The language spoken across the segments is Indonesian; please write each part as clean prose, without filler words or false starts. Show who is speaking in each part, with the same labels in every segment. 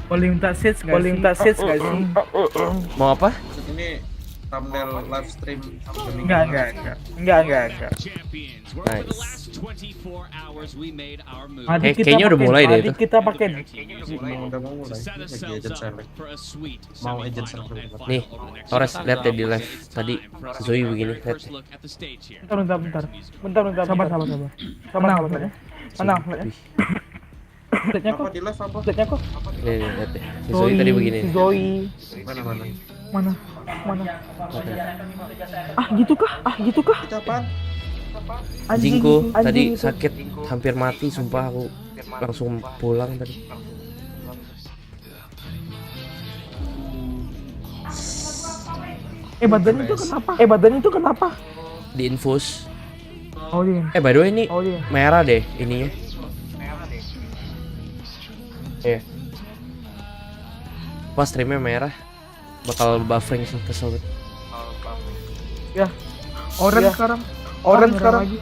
Speaker 1: Boleh minta seats nggak sih?
Speaker 2: Mau apa?
Speaker 3: Ini thumbnail live stream.
Speaker 1: Enggak.
Speaker 2: Nice.
Speaker 1: Kayaknya
Speaker 2: udah mulai deh itu.
Speaker 1: Kita pakai nih.
Speaker 3: Udah mau mulai. Lagi agent select. Mau agent select.
Speaker 2: Nih, Torres lihat ya di live tadi Zoe begini. Lihat.
Speaker 1: Bentar. Sabar. Mana? Setnya kok?
Speaker 3: Apa di live apa?
Speaker 1: Setnya kok?
Speaker 2: Nih, lihat deh. Si Zoe tadi begini.
Speaker 1: Si Zoe.
Speaker 3: Mana?
Speaker 1: Mana? Ah, gitu kah?
Speaker 3: Itu apaan?
Speaker 2: Anjingku tadi sakit hampir mati, sumpah aku langsung pulang tadi.
Speaker 1: Badan itu kenapa?
Speaker 2: Di infus.
Speaker 1: Oh iya.
Speaker 2: By the way ini merah deh ininya. Pas streamnya merah, bakal buffering sih, kesel banget.
Speaker 1: Ya. Orange sekarang. Merah lagi.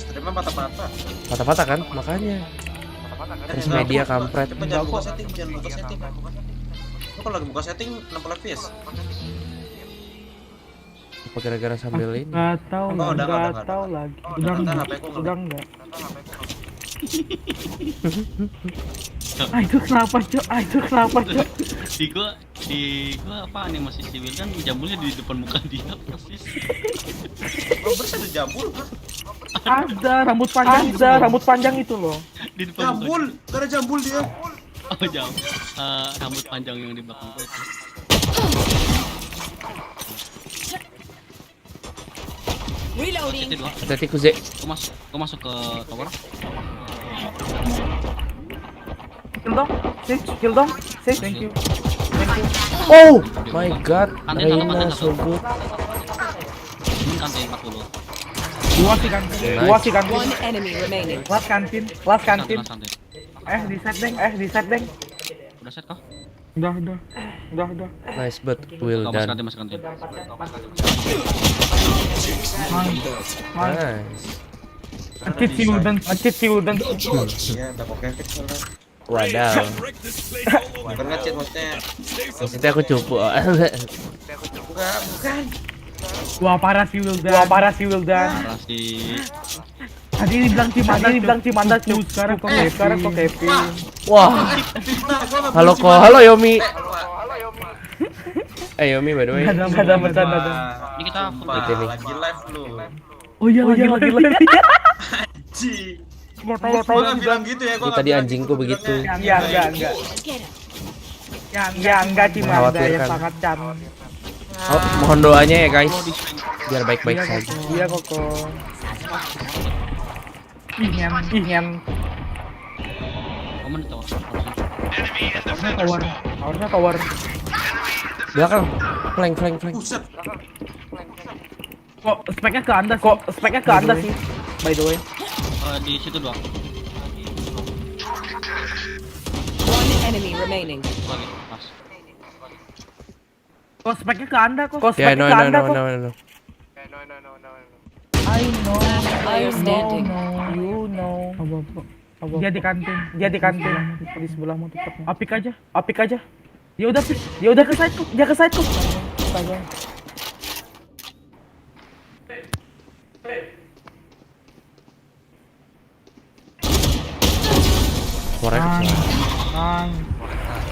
Speaker 3: Streamnya patah-patah.
Speaker 2: Patah-patah kan, makanya. Terus media kampret.
Speaker 3: Jangan buka setting. Lu kalau lagi buka setting 60 fps.
Speaker 2: Apa gara-gara sambil ini?
Speaker 1: Nggak tahu lagi. Udah enggak. Itu kenapa, Cok?
Speaker 4: Di gua apa animasi si Wildan jambulnya di depan muka dia persis.
Speaker 3: Robert ada jambul kah?
Speaker 1: Ada rambut panjang itu loh.
Speaker 4: Di depan muka
Speaker 3: Jambul, gak ada jambul dia.
Speaker 4: dia. Oh jambul. Rambut panjang yang di belakang gua itu.
Speaker 5: Reloading.
Speaker 2: Hati-hati Kuze.
Speaker 4: Gua masuk ke tower.
Speaker 1: Kill dong. Thank you.
Speaker 2: Oh my god,
Speaker 4: Kantin
Speaker 2: Reina
Speaker 4: satu.
Speaker 2: so good.
Speaker 4: Ini kantin 40.
Speaker 1: Dua sih kantin.
Speaker 5: One enemy remaining.
Speaker 1: Last kantin.
Speaker 4: Kantin.
Speaker 1: Di set deng.
Speaker 4: Udah set kah?
Speaker 1: Udah.
Speaker 2: Nice but well
Speaker 4: Masuk
Speaker 2: done.
Speaker 4: kantin.
Speaker 2: Nice.
Speaker 1: Ngecit si Wildan.
Speaker 3: Iya, udah pakai fix soalnya.
Speaker 2: Wadaw.
Speaker 3: Bukan ngecit maksudnya.
Speaker 2: Maksudnya aku cupu.
Speaker 3: Bukan.
Speaker 1: Wah, parah si Wildan.
Speaker 4: Parah sih.
Speaker 1: Tadi dibilang tim Anda cukup. Sekarang kok Kevin.
Speaker 2: Wah. Halo Yomi. Yomi by the way.
Speaker 1: Ada bercanda.
Speaker 4: Ini kita
Speaker 3: Lagi live lu.
Speaker 1: Oh iya lagi.
Speaker 3: Ci.
Speaker 1: Nggak
Speaker 3: Gua
Speaker 1: tahu
Speaker 3: nggak bilang gitu ya, gua
Speaker 2: Itu tadi anjingku begitu.
Speaker 1: Enggak. Enggak tim Anda
Speaker 2: Mengkhawatirkan.
Speaker 1: yang sangat can.
Speaker 2: Oh, mohon doanya ya guys. Biar baik-baik saja.
Speaker 1: Iya koko. Ingin.
Speaker 4: Komen di tower.
Speaker 1: Harusnya tower.
Speaker 2: Belakang. Flank.
Speaker 3: Buset.
Speaker 1: Kok speknya ke Anda sih. By the way.
Speaker 4: Di situ doang.
Speaker 5: One enemy remaining.
Speaker 4: Lagi pas.
Speaker 1: Kok speknya ke Anda kok?
Speaker 2: Ya, no.
Speaker 1: I know.
Speaker 5: Player standing.
Speaker 1: You know. Dia di kantin. Di sebelahmu tepatnya. Apik aja. Ya udah ke side kok. Dia ke side kok. Astaga.
Speaker 2: Korek.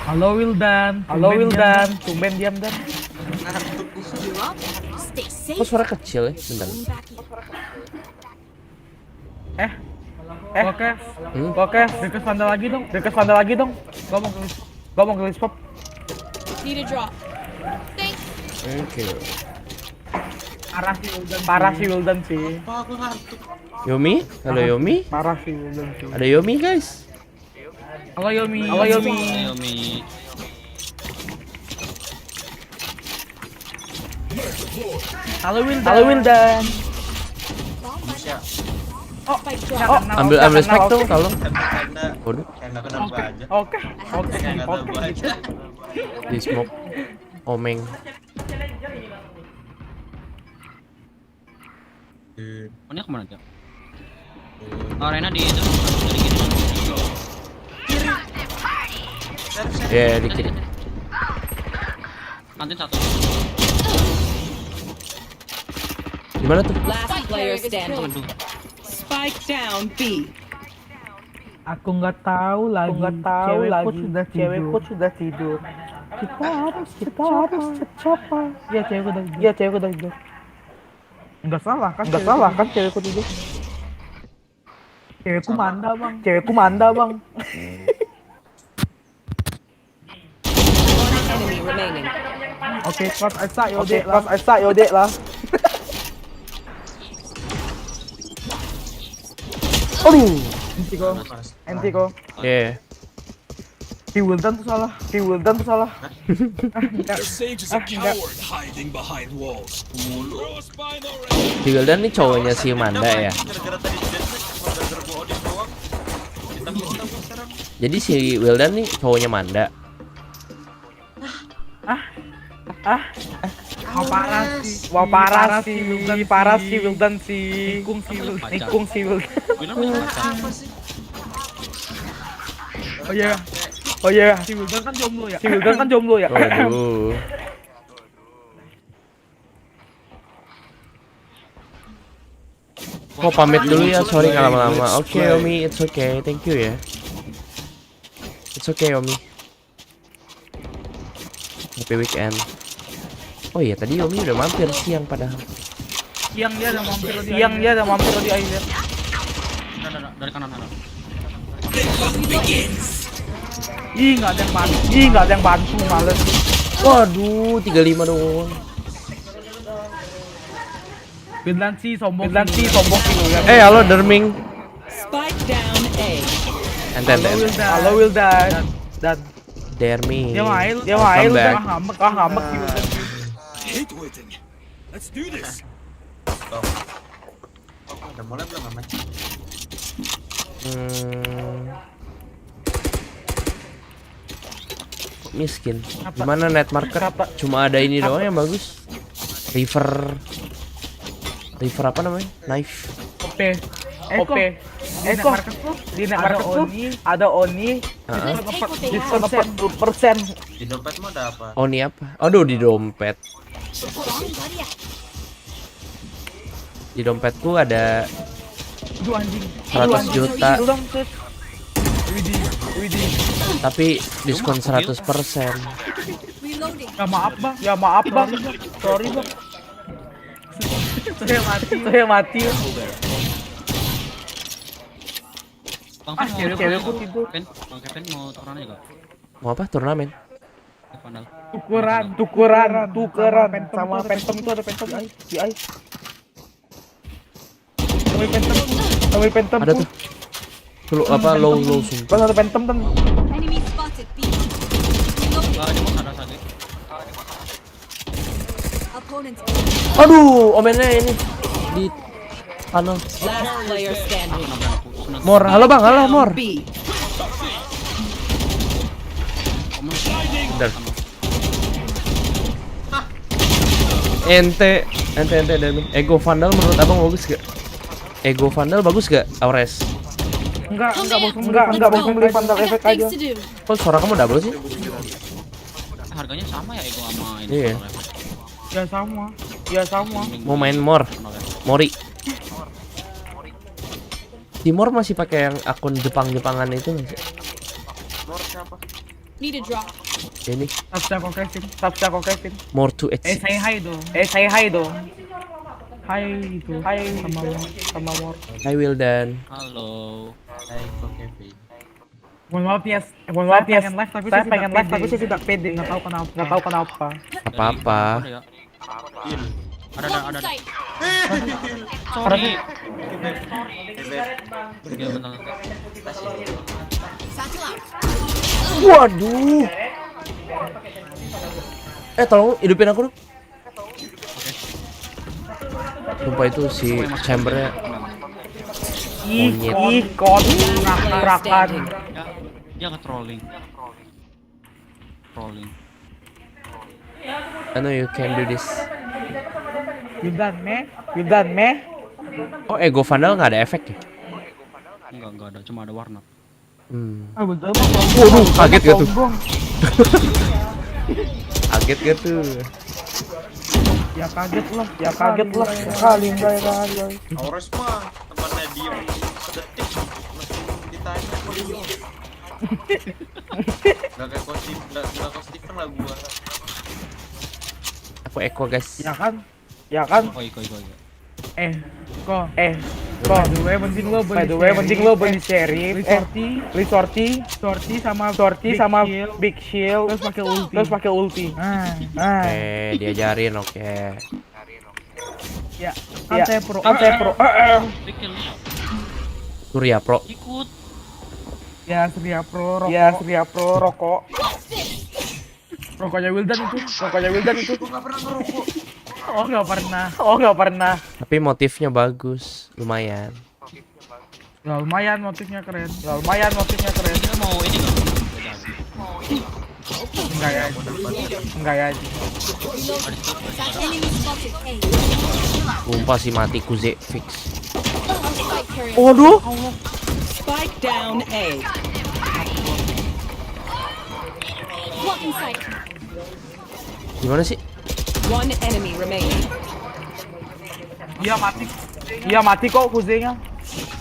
Speaker 1: Halo Wildan. Tumben diam dan.
Speaker 5: Stay safe.
Speaker 2: Kok suara kecil ya? Bentar.
Speaker 1: Oke. Dekat vandal lagi dong. Gua mau ngelis pop.
Speaker 5: Need a drop. Thanks.
Speaker 2: Thank you.
Speaker 1: Parah si Wildan sih.
Speaker 3: Apa gua ngantuk.
Speaker 2: Yomi? Halo Yomi?
Speaker 1: Parah si Wildan sih.
Speaker 2: Ada Yomi guys?
Speaker 1: Halo Yomi.
Speaker 4: Ayo Mi.
Speaker 1: Halo Wildan.
Speaker 3: Bisa.
Speaker 2: Ambil spek tuh kalau. Waduh,
Speaker 3: Kayak nggak kenapa aja.
Speaker 1: Oke.
Speaker 3: Kayak nggak tahu aja.
Speaker 2: di smoke. Omeng.
Speaker 4: Punya kemana dia? Arena di itu dari kiri.
Speaker 2: Ya di kiri.
Speaker 4: Kantin satu.
Speaker 2: Gimana tuh?
Speaker 5: Last player standing.
Speaker 4: Aduh.
Speaker 5: Spike down B.
Speaker 1: Aku nggak tahu lagi. Cewekku sudah tidur. Kita harus cepat. Ya cewekku udah tidur. Enggak salah kan cewekku tidur. Cewekku manda bang.
Speaker 5: One enemy remaining.
Speaker 1: Oke, kelas Esa yodek lah. Aduh, enti kok.
Speaker 2: Ya.
Speaker 1: Si Wildan tuh salah.
Speaker 6: The sage is a coward hiding behind walls.
Speaker 2: Si Wildan nih cowoknya si Manda ya.
Speaker 3: Gara-gara tadi cuma gara-gara gua odin doang. Ditangkap sekarang.
Speaker 2: Jadi si Wildan nih cowoknya Manda.
Speaker 1: Wah parah sih Wildan sih. Nikung si Wildan.
Speaker 4: Bilang punya pacar.
Speaker 3: Apa sih?
Speaker 1: Oh iya, si Wildan kan jomblo ya.
Speaker 2: Waduh. Oh pamit dulu ya, sorry nggak lama-lama. Oke Omi, it's okay, thank you ya. It's okay Omi. Happy weekend. Oh iya tadi Omi udah mampir siang padahal.
Speaker 1: Siang dia ada mampir di akhir.
Speaker 4: Dari kanan.
Speaker 1: Ih, nggak ada yang bantu, males.
Speaker 2: Waduh, 35 doang.
Speaker 1: Wildan sih sombong sih Wildan.
Speaker 2: Halo Derming.
Speaker 5: Spike down A.
Speaker 2: Enten.
Speaker 1: Halo Wildan. Dan
Speaker 2: Derming.
Speaker 1: dia main
Speaker 2: Welcome
Speaker 1: udah
Speaker 2: back.
Speaker 1: ngambek si Wildan.
Speaker 6: Hate waiting. Let's do this.
Speaker 3: Udah mulai belum aman?
Speaker 2: Miskin. Gimana net market? Cuma ada ini doang yang bagus. River apa namanya? Knife.
Speaker 1: OP. Di net market tuh ada Oni. Diskon 40%.
Speaker 3: Di dompetmu ada apa?
Speaker 2: Oh ini apa? Aduh di dompet. Di dompetku ada
Speaker 1: Aduh anjing.
Speaker 2: 100 juta.
Speaker 1: Itu dong, Sus. Widih.
Speaker 2: Tapi diskon 100%.
Speaker 1: Ya maaf bang. Sorry bang. Saya mati.
Speaker 4: Bang,
Speaker 1: cewekku tidur.
Speaker 4: Bang Kevin mau tukeran aja gak?
Speaker 2: Mau apa? Turnamen?
Speaker 4: Vandal.
Speaker 1: Tukeran sama Phantom itu ada Phantom di ice. Sama Phantom.
Speaker 2: Ada tuh. Dulu apa low sumpah.
Speaker 1: Pas ada Phantom kan.
Speaker 5: Enemy spotted B.
Speaker 4: Di bawah ada sakit.
Speaker 5: Opponents.
Speaker 2: Aduh, omennya ini di tunnel.
Speaker 5: Last player standing.
Speaker 2: Mor, halo Bang, halo Mor.
Speaker 5: B.
Speaker 2: Bentar. Ente Derming. Ego Vandal menurut Abang bagus gak? Ego Vandal bagus gak, Aures?
Speaker 1: Enggak beli Vandal efek aja.
Speaker 2: Kok suara kamu double sih?
Speaker 4: Harganya sama ya Ego sama ini.
Speaker 2: Iya.
Speaker 1: Ya sama.
Speaker 2: Mau main Mori. Timor masih pakai yang akun Jepangan itu nggak sih?
Speaker 5: Need a drop.
Speaker 2: Ini
Speaker 1: Sabsa kok Kevin.
Speaker 2: more to it.
Speaker 1: Say hi dong. Hai sama Mor.
Speaker 2: I will dan.
Speaker 4: Halo.
Speaker 3: Kok Kevin.
Speaker 1: Mohon maaf ya. Saya pengen live tapi saya tidak pede. Nggak tahu kenapa.
Speaker 2: Apa-apa.
Speaker 4: Ada.
Speaker 5: Sight.
Speaker 4: Sorry. Iya benar.
Speaker 5: Satchel out.
Speaker 2: Waduh. Tolong hidupin aku dong. Sumpah itu si chambernya. Monyet.
Speaker 1: Kerakan.
Speaker 4: Dia nge-trolling.
Speaker 2: I know you can do this.
Speaker 1: You done me?
Speaker 2: Oh, ego vandal nggak ada efek ya?
Speaker 4: Enggak ada, cuma ada warna.
Speaker 1: Betul.
Speaker 2: Waduh, kaget gak tuh? Kaget gak tuh?
Speaker 1: Ya kaget lah. Kali enggak ya.
Speaker 3: Aures mah temannya diem sedetik langsung ditanya kok diem. Gak kayak Steven lah gua.
Speaker 2: Aku eko guys.
Speaker 1: Ya kan.
Speaker 4: Oh, iko.
Speaker 1: Kok. By the way, penting lo beli sheriff, sorti sama big shield, terus pakai ulti.
Speaker 2: Oke, diajarin oke.
Speaker 1: Ya, kan saya pro.
Speaker 4: Pikir
Speaker 2: Surya Pro.
Speaker 4: ikut.
Speaker 1: Ya, Surya Pro rokok. Rokoknya Wildan itu.
Speaker 3: Gua gak pernah ngerokok.
Speaker 1: Oh, nggak pernah.
Speaker 2: Tapi motifnya bagus, lumayan.
Speaker 1: Ya, lumayan motifnya keren.
Speaker 4: Dia mau ini enggak?
Speaker 1: Enggak ya.
Speaker 5: Enemy spotted A.
Speaker 2: Sumpah sih mati kuze fix.
Speaker 5: Spike carrier.
Speaker 2: Waduh.
Speaker 5: Spike down A. Blocking sight.
Speaker 2: Gimana sih?
Speaker 5: One enemy remaining.
Speaker 1: Iya mati kok kuzenya.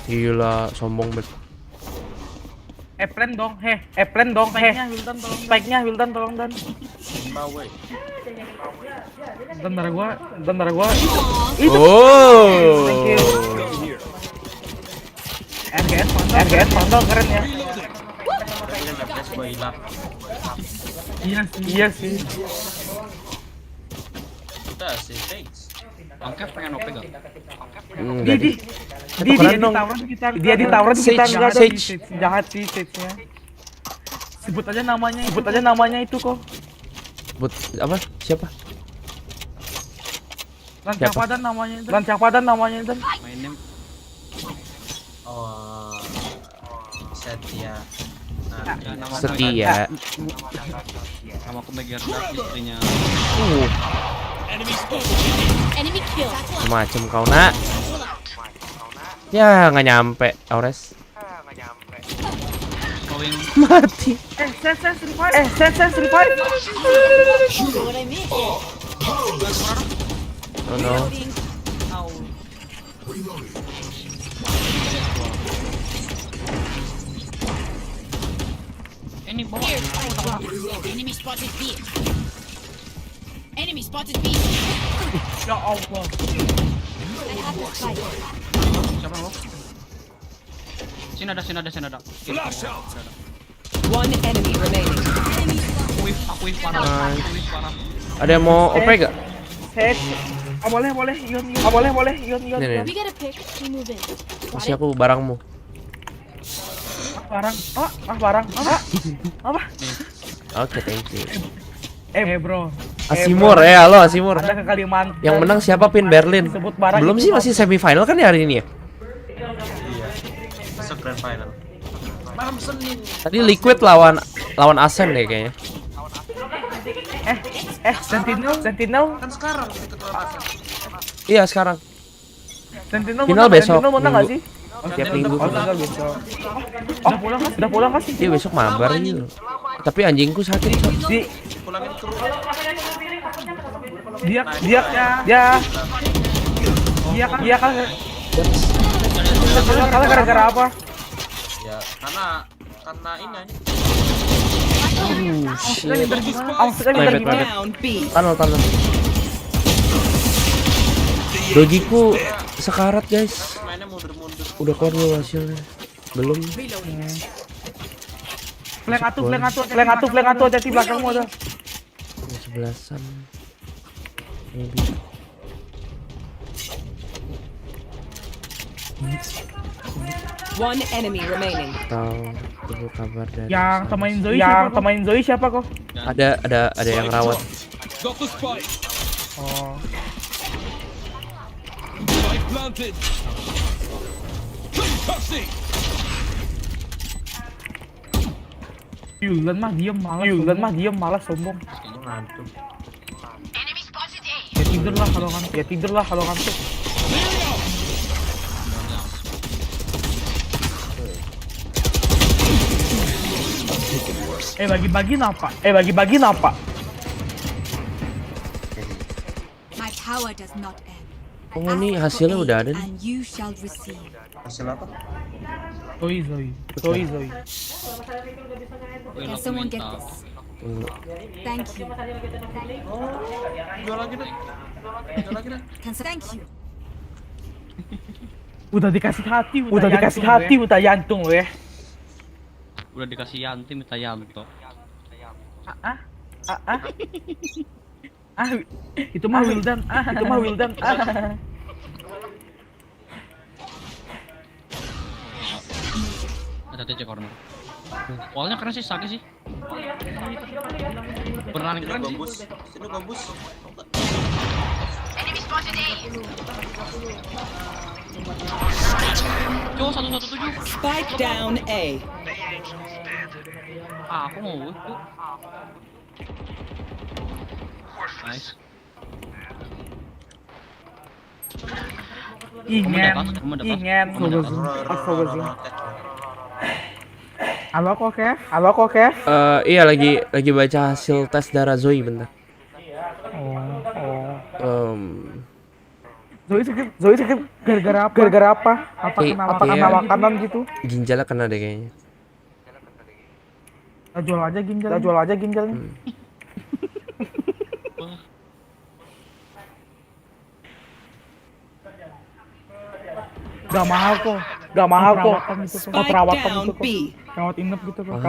Speaker 2: Gila, sombong banget.
Speaker 1: Plan dong. Spike-nya Wildan tolong dan.
Speaker 3: Bawe.
Speaker 1: Bentar gua.
Speaker 2: Oh.
Speaker 1: Thank you. RGS Pantol keren ya.
Speaker 3: Kayaknya nge-flash gua hilang.
Speaker 1: Iya sih.
Speaker 3: Udah sih, thanks.
Speaker 4: Angkat pengen OP gak?
Speaker 2: Enggak deh.
Speaker 1: Dia ditawaran kita
Speaker 2: Sage,
Speaker 1: enggak ada.
Speaker 2: Sage.
Speaker 1: Jahat sih Sage-nya. Sebut aja namanya itu kok.
Speaker 2: But apa? Siapa?
Speaker 1: Lancang padan namanya itu.
Speaker 4: Mainnya
Speaker 3: Oh, Setia.
Speaker 4: nama
Speaker 2: Setia.
Speaker 4: Sama aku Megar istrinya.
Speaker 6: Enemy spotted.
Speaker 5: Enemy kill.
Speaker 2: Macem kau nak. Ya nggak nyampe, Aures.
Speaker 4: Going
Speaker 2: Mati.
Speaker 1: Ses revive.
Speaker 5: What I missed.
Speaker 2: Oh no.
Speaker 4: ini bawah.
Speaker 5: Here, spike drop. Enemy spotted B. Enemy spotted B.
Speaker 1: Ya Allah.
Speaker 5: I have the spike.
Speaker 4: Siapa lo? Sini ada.
Speaker 6: Flash out.
Speaker 5: One enemy remaining.
Speaker 4: Aku parah.
Speaker 2: Ada yang mau OP gak?
Speaker 1: Sage. Boleh. Ion.
Speaker 2: Nih.
Speaker 5: We got a pick. We move in.
Speaker 2: Kasih aku barangmu.
Speaker 1: Barang. Apa?
Speaker 2: Oke, thank you.
Speaker 1: Bro.
Speaker 2: Asimur ya, halo Asimur.
Speaker 1: Ada ke Kalimantan.
Speaker 2: Yang menang siapa Pin Berlin?
Speaker 1: Sebut barang
Speaker 2: Belum
Speaker 1: itu
Speaker 2: sih, masih semifinal kan ya hari ini ya?
Speaker 3: Iya. Masuk grand final. Malam Senin.
Speaker 2: Tadi Liquid lawan Ascent deh kayaknya.
Speaker 1: Sentinel.
Speaker 3: Kan sekarang itu kelepasan.
Speaker 2: Iya sekarang.
Speaker 1: Sentinel
Speaker 2: Final
Speaker 1: menang,
Speaker 2: besok,
Speaker 1: Sentinel menang nggak
Speaker 2: minggu.
Speaker 1: sih?
Speaker 2: Tiap minggu.
Speaker 1: Sentinel besok. Udah pulang kan sih?
Speaker 2: Iya besok mabar yuk. Tapi anjingku sakit. Cok.
Speaker 3: Pulangin ke rumah.
Speaker 1: Dia kalah gara-gara apa?
Speaker 3: Ya, karena ini aja.
Speaker 2: Shit.
Speaker 1: Maksudnya
Speaker 2: Mepet.
Speaker 5: Down B.
Speaker 2: Tunnel. Dogiku sekarat guys.
Speaker 3: Mainnya mundur-mundur.
Speaker 2: Udah keluar belum hasilnya? Belum.
Speaker 1: Flank atu aja di belakangmu ada.
Speaker 2: 11-an. Maybe.
Speaker 5: One enemy remaining.
Speaker 2: Tahu tunggu kabar dari
Speaker 1: Yang
Speaker 2: sana.
Speaker 1: temain Zoe siapa kok?
Speaker 2: Ada yang rawat.
Speaker 6: Got the spike.
Speaker 1: Oh.
Speaker 6: Spike planted. Toxic.
Speaker 1: Yulan mah diem malas sombong.
Speaker 3: Kayaknya ngantuk.
Speaker 1: Ya tidur lah kalau ngantuk. bagi-bagi napa? Bagi-bagi napa?
Speaker 5: My power does not end.
Speaker 2: Oh ini hasilnya udah ada nih.
Speaker 5: And you shall receive.
Speaker 3: Hasil apa?
Speaker 1: Zoe.
Speaker 5: Can someone get this?
Speaker 2: Tunggu.
Speaker 5: Thank you.
Speaker 3: Jual lagi deh.
Speaker 5: Thank you.
Speaker 1: Udah dikasih hati, udah jantung lo ya.
Speaker 4: Udah dikasih Yanti minta Yanto.
Speaker 1: Itu mah Wildan.
Speaker 4: Ada TC corner. Wallnya keren sih, sakit sih. Beneran keren sih.
Speaker 3: Sini gambus.
Speaker 4: Cowok 117.
Speaker 7: Spike down A.
Speaker 4: Aku mau itu. Nice.
Speaker 1: Ingin. Halo kok Kev?
Speaker 2: Iya lagi baca hasil tes darah Zoe bentar.
Speaker 1: Zoe sakit gara-gara apa? Apa kena makanan gitu?
Speaker 2: Ginjalnya kena deh kayaknya.
Speaker 1: Kita jual aja ginjalnya. Gak mahal kok.
Speaker 7: Spike down B.
Speaker 1: Rawat inap gitu kok.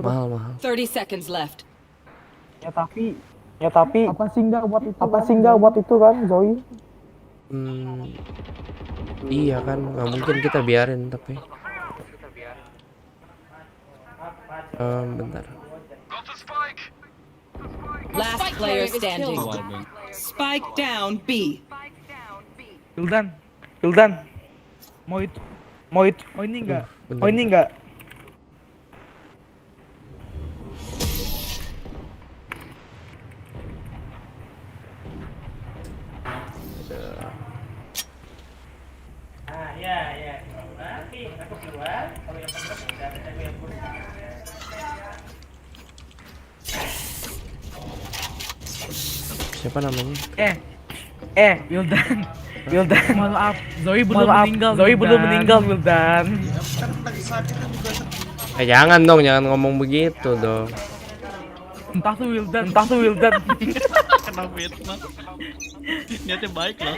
Speaker 2: Mahal.
Speaker 7: 30 seconds left.
Speaker 1: Ya tapi apa sih enggak buat itu kan Zoe?
Speaker 2: Iya kan, nggak mungkin kita biarin tapi. Bentar.
Speaker 7: Last player standing. Spike down B.
Speaker 1: Hildan. Mau ini enggak?
Speaker 2: Siapa namanya?
Speaker 1: Wildan. Maaf, Zoe belum meninggal, Wildan.
Speaker 3: Kan lagi sakit kan juga.
Speaker 2: Jangan dong, jangan ngomong begitu dong.
Speaker 1: Entah tuh Wildan.
Speaker 4: Kena fitnah. Niatnya baik loh.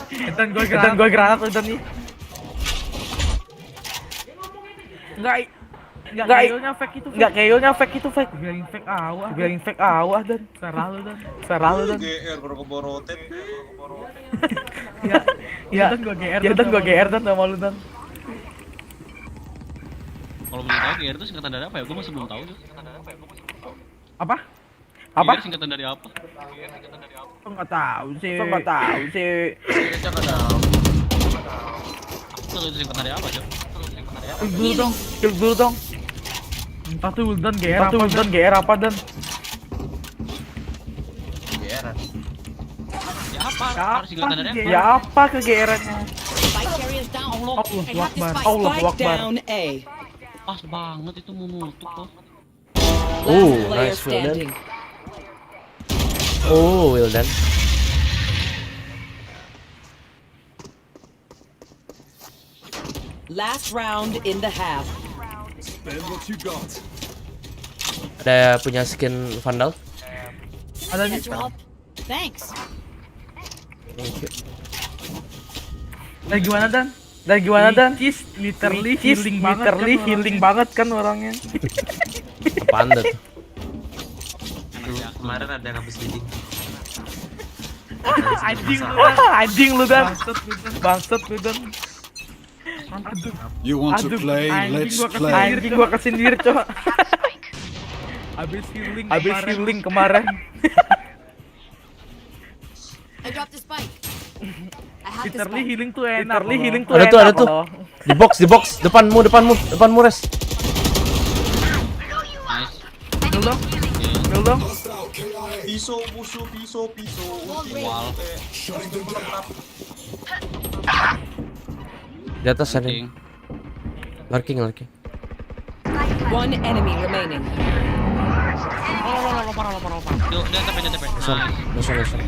Speaker 1: Edan gua granat Wildan nih. Enggak kayaknya fake itu fake. Bilangin fake awah dan. Serah lu dan.
Speaker 3: GR borotet.
Speaker 1: Ya dan gua GR dan sama lu dan.
Speaker 4: Kalau belum tahu GR itu singkatan dari apa ya? Gue masih belum tahu tuh.
Speaker 1: Apa?
Speaker 4: GR singkatan dari apa?
Speaker 1: Enggak tahu sih.
Speaker 3: Kayaknya ada.
Speaker 4: Itu singkatan dari apa, Cok?
Speaker 1: Kill dulu dong. Entah tuh Wildan GR apa dan.
Speaker 3: GR.
Speaker 4: Ya apa? Harus singkatan dari apa?
Speaker 1: Ya apa ke GR-nya?
Speaker 5: Spike carrier down. I have this spike.
Speaker 7: Spike down A.
Speaker 4: Pas banget itu mau nutup kok.
Speaker 7: Last player
Speaker 2: nice, Wildan.
Speaker 7: standing.
Speaker 2: Wildan.
Speaker 7: Last round in the half.
Speaker 6: Spend what you got.
Speaker 2: Ada punya skin Vandal?
Speaker 1: Ada nih.
Speaker 5: Thanks.
Speaker 2: Thank you.
Speaker 1: Dari gimana dan? Literally healing banget kan orangnya.
Speaker 2: Apaan tuh?
Speaker 3: Kemarin ada yang habis leading.
Speaker 1: Anjing lu dan. Bangsat lu dan.
Speaker 6: You want to play? Let's play.
Speaker 1: Anjing gua kesindir, Cok. Habis healing kemarin.
Speaker 5: I dropped the spike. I have the
Speaker 1: Literally
Speaker 5: spike.
Speaker 1: healing tuh enak.
Speaker 2: Ada tuh. Di box, depanmu res.
Speaker 4: Nice.
Speaker 1: Kill dong.
Speaker 3: Pisau.
Speaker 4: Wall.
Speaker 2: Di atas ada.
Speaker 4: King.
Speaker 2: Lurking.
Speaker 7: One enemy remaining.
Speaker 4: Lo parah. Yuk, dia TP.
Speaker 2: Losong.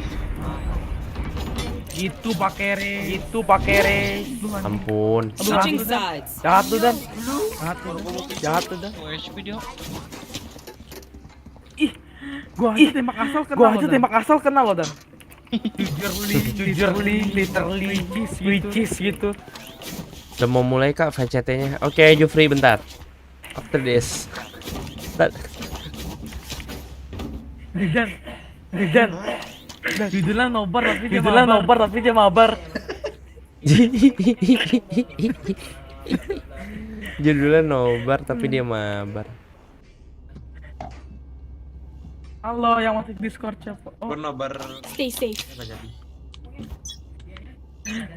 Speaker 1: Itu pakai re.
Speaker 2: Ampun.
Speaker 7: Switching sides.
Speaker 1: Jahat tuh dan.
Speaker 4: OHP dia.
Speaker 1: Gua aja tembak asal kena lo dan. Literally switches gitu.
Speaker 2: Udah mau mulai kak VCT-nya. Oke, Jufri bentar. After this.
Speaker 1: Dan. Judulnya nobar tapi dia mabar.
Speaker 2: Judulnya nobar tapi dia mabar.
Speaker 1: Halo yang masuk Discord siapa? Oh,
Speaker 3: Nobar
Speaker 5: Stay safe.
Speaker 3: apa jadi?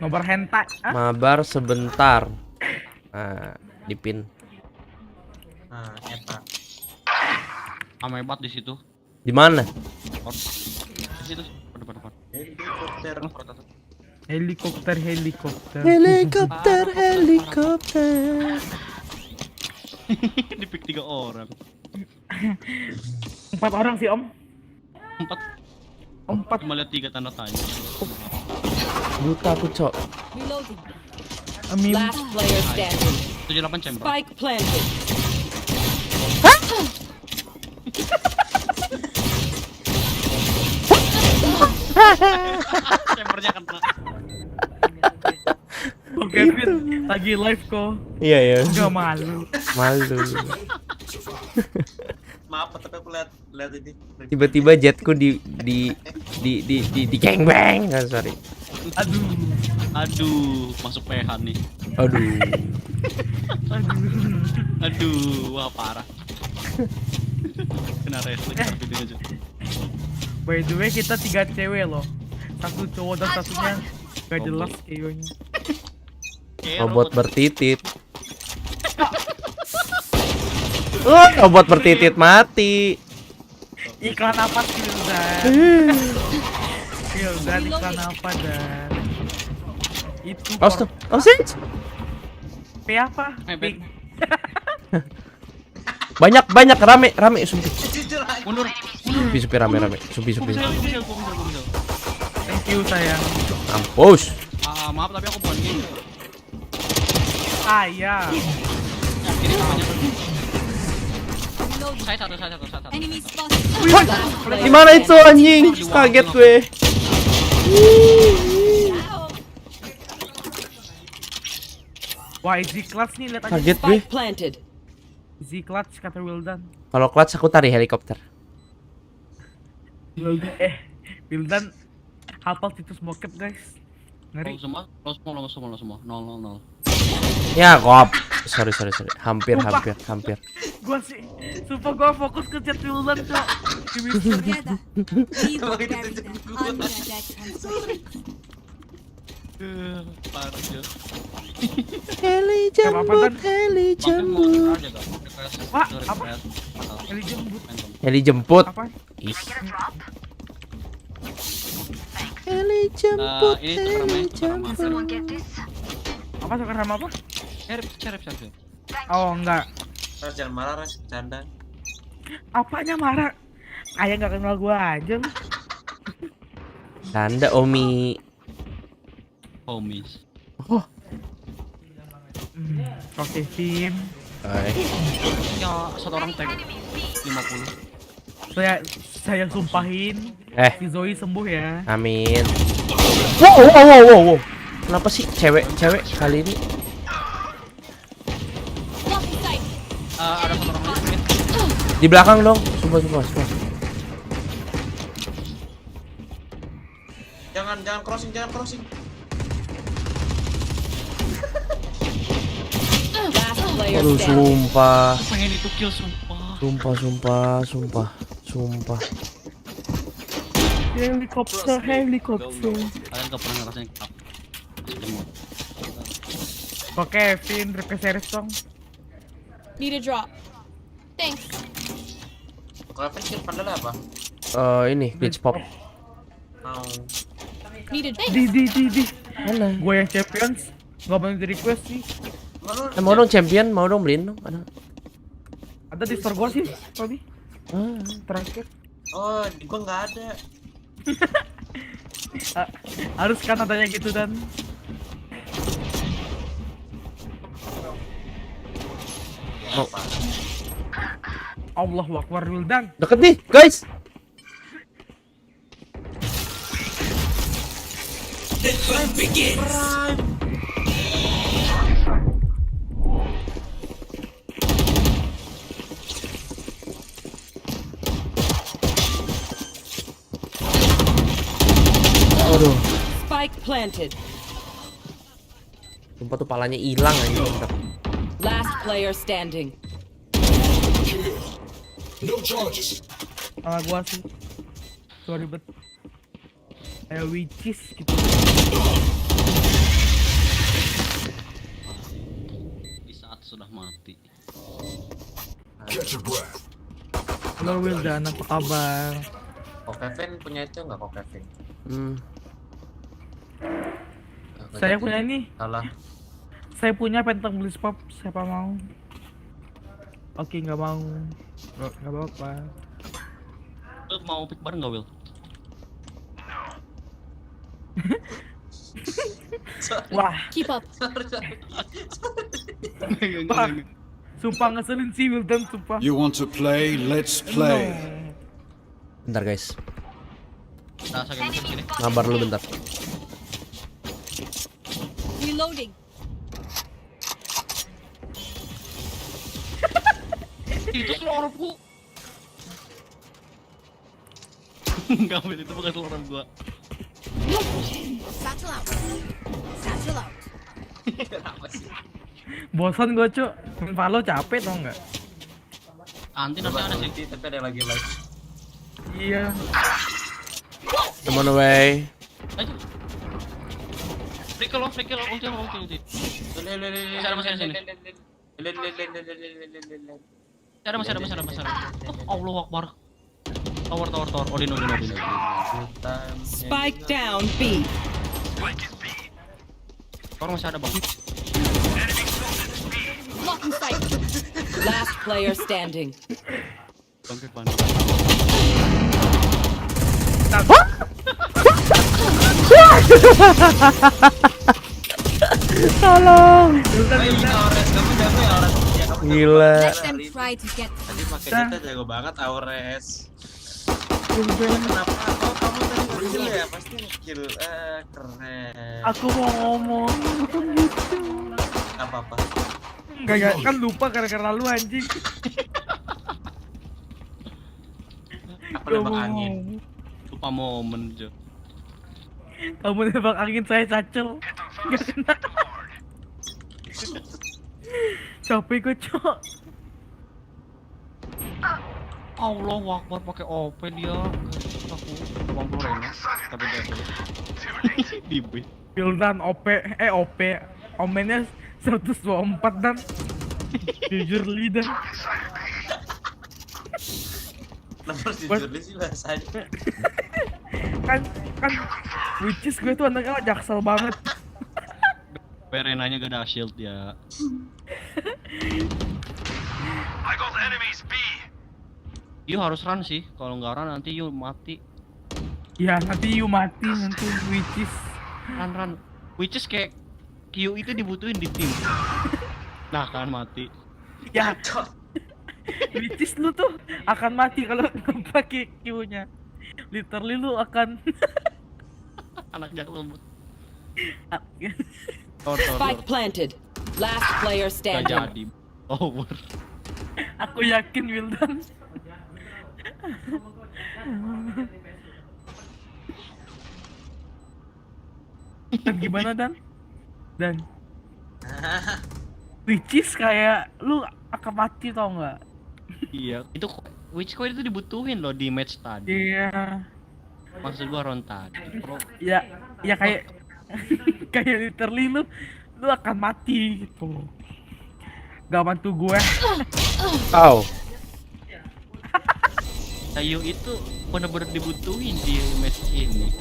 Speaker 1: nobar hentai.
Speaker 2: Mabar sebentar. Nah, dipin.
Speaker 3: Nah, eta.
Speaker 4: Amai banget di situ.
Speaker 2: Di mana?
Speaker 4: Di situ. Depan.
Speaker 1: Helikopter.
Speaker 4: Di pick 3 orang.
Speaker 1: 4 orang sih om.
Speaker 4: 4. Cuma lihat 3 tanda tanya.
Speaker 2: Buta aku, Cok.
Speaker 5: Reloading.
Speaker 7: Last player standing.
Speaker 4: 78 chamber.
Speaker 7: Spike planted.
Speaker 4: Chambernya kena.
Speaker 1: Oke, Fit, lagi live kok.
Speaker 2: Iya.
Speaker 1: Enggak malu.
Speaker 2: Malu.
Speaker 3: Maaf tapi aku lihat ini.
Speaker 2: Tiba-tiba jetku di gangbang. Oh, sorry.
Speaker 4: Aduh, masuk PH nih. Aduh, wah parah. Kena reslik videonya aja.
Speaker 1: By the way, kita 3 cewek loh. 1 cowok dan satunya gak jelas kayaknya.
Speaker 2: Robot bertitit. Robot bertitit mati.
Speaker 1: Iklan apa sih Wildan? Wildan iklan apa dan? Itu P apa?
Speaker 4: P.
Speaker 2: Banyak rame sumpih.
Speaker 4: Mundur.
Speaker 2: Sumpih rame. Sumpih.
Speaker 1: Thank you sayang.
Speaker 2: Mampus.
Speaker 4: Maaf tapi aku bukan gini.
Speaker 1: Iya.
Speaker 4: Kiri tangannya. Saya satu.
Speaker 5: Enemy spotted.
Speaker 2: Gimana itu anjing? Kaget gue.
Speaker 1: Wah, easy clutch nih, lihat aja.
Speaker 2: Kaget gue.
Speaker 7: Spike planted.
Speaker 1: Easy clutch kata Wildan.
Speaker 2: Kalau clutch aku tarik helikopter.
Speaker 1: Wildan hafal situs bokep guys. Ngeri.
Speaker 4: Lo semua. 0.
Speaker 2: Ya, kop. Sorry. Hampir.
Speaker 1: Gua sih, sumpah gua fokus ke chat Wildan, Cok.
Speaker 5: Together. We will bury them under that translation.
Speaker 4: Parah ya.
Speaker 2: Heli jemput.
Speaker 1: Wah, apa?
Speaker 2: Heli jemput.
Speaker 1: Apa?
Speaker 2: Ih.
Speaker 4: Ini
Speaker 1: Apa suka sama apa?
Speaker 4: Cerep.
Speaker 1: Oh, enggak.
Speaker 3: Jangan marah, Res. Canda.
Speaker 1: Apanya marah? Ayah nggak kenal gua aja lu.
Speaker 2: Tanda Omi.
Speaker 4: Homies.
Speaker 1: Oke, Vin.
Speaker 4: Ya, 1 orang tank 50.
Speaker 1: Saya sumpahin si Zoe sembuh ya.
Speaker 2: Amin. Wow. Kenapa sih cewek kali ini?
Speaker 4: Ada 1 orang lagi.
Speaker 2: Di belakang dong. Sumpah.
Speaker 3: Jangan crossing.
Speaker 7: Last player
Speaker 2: Aduh,
Speaker 7: standing.
Speaker 2: sumpah.
Speaker 4: Pengen itu kill sumpah.
Speaker 2: Sumpah.
Speaker 1: Helikopter.
Speaker 4: Kalian gak pernah ngerasain apa?
Speaker 1: Oke, Vin, request series dong.
Speaker 5: Need a drop. Thanks.
Speaker 3: Kalau skill padahal apa?
Speaker 2: Ini glitch pop.
Speaker 3: Mau.
Speaker 5: Need a
Speaker 1: Di.
Speaker 2: Mana?
Speaker 1: Gue yang champions. Gak banyak di request sih.
Speaker 2: Mau dong champion, mau dong beliin dong. Ada.
Speaker 1: Ada di store gua sih, Robi. Terakhir.
Speaker 3: Oh, di gua nggak ada.
Speaker 1: Harus kan adanya gitu dan.
Speaker 3: Ya, Pak.
Speaker 1: Allahu Akbar Wildan.
Speaker 2: Deket nih, guys. Aduh,
Speaker 7: Spike planted.
Speaker 2: sumpah tuh palanya hilang aja.
Speaker 7: Last player standing.
Speaker 6: No charges.
Speaker 1: Salah gua sih. Sorry bet. Kayak witches gitu.
Speaker 4: Di saat sudah mati.
Speaker 6: Catch your breath.
Speaker 1: Halo Wildan, apa kabar?
Speaker 3: Kok Kevin punya itu nggak kok Kevin?
Speaker 1: Saya punya ini.
Speaker 3: Salah.
Speaker 1: Saya punya pentang beli pop. Siapa mau? Oke, nggak mau. Nggak apa-apa.
Speaker 4: Will mau pick bareng nggak Will?
Speaker 1: Wah,
Speaker 5: Keep up.
Speaker 1: Wah. Sumpah ngeselin sih Wildan, sumpah.
Speaker 6: You want to play? Let's play.
Speaker 2: Bentar guys,
Speaker 4: Nah, sakit masuk sini.
Speaker 2: ngabar lu bentar.
Speaker 5: Reloading.
Speaker 4: Itu selorapku. Enggak, Will, itu bukan selorap gua.
Speaker 5: Satchel out. Satchel out.
Speaker 3: Kenapa sih?
Speaker 1: Bosan gua, Cuk. Main Valo capek tau nggak?
Speaker 4: Anti nanti ada sih.
Speaker 3: Tapi ada yang lagi live.
Speaker 1: Iya.
Speaker 2: Come on away.
Speaker 4: Ayo. Flicker lo, ulti. Masih ada sini. Masih ada. Oh, Allahu Akbar. Tower. Odin.
Speaker 7: Spike down B.
Speaker 4: Tower masih ada, Bang.
Speaker 5: Blocking sight.
Speaker 7: Last player standing.
Speaker 4: Bangke panik.
Speaker 1: Tolong.
Speaker 2: Gila.
Speaker 5: Let them try to get.
Speaker 3: Tadi pakai kita jago banget Aures. Kenapa? Oh, kamu tadi nge-kill ya? Pasti nge-kill. Keren.
Speaker 1: Aku mau ngomong. Bukan gitu.
Speaker 3: Apa-apa.
Speaker 1: Enggak, kan lupa gara-gara lu anjing.
Speaker 3: Aku nembak angin.
Speaker 4: Lupa momen, Jo.
Speaker 1: Kamu nembak angin, saya cacel. Gak kena. Capek gue, Cok.
Speaker 4: Allah Akbar pakai OP dia. Aku 80 Rena, tapi dia tuh. Di B.
Speaker 1: Wildan OP. Omennya 124 dan jujur leader.
Speaker 3: Nomor jujur sih bahasanya.
Speaker 1: kan which is gue tuh anaknya jaksel banget.
Speaker 4: Renanya gak ada shield ya. You harus run sih, kalau nggak run nanti you mati.
Speaker 1: Ya nanti you mati nanti which is.
Speaker 4: Run. Which is kayak Q itu dibutuhin di tim. Nah kan mati.
Speaker 1: Ya which is lu tuh akan mati kalau nggak pakai Q-nya. Literally lu akan
Speaker 4: Anak jak lembut.
Speaker 7: Spike planted. Last player
Speaker 4: Gak
Speaker 7: standing.
Speaker 4: jadi. Over.
Speaker 1: Aku yakin Wildan. Dan gimana Dan? Which is kayak lu akan mati tau nggak?
Speaker 4: Iya. Itu which coin itu dibutuhin loh di match tadi.
Speaker 1: Iya.
Speaker 4: Maksud gua round tadi. Bro.
Speaker 1: Ya kayak kayak literally lu akan mati gitu. Gak bantu gue.
Speaker 2: Ow.
Speaker 4: Tayo itu bener-bener dibutuhin di match ini.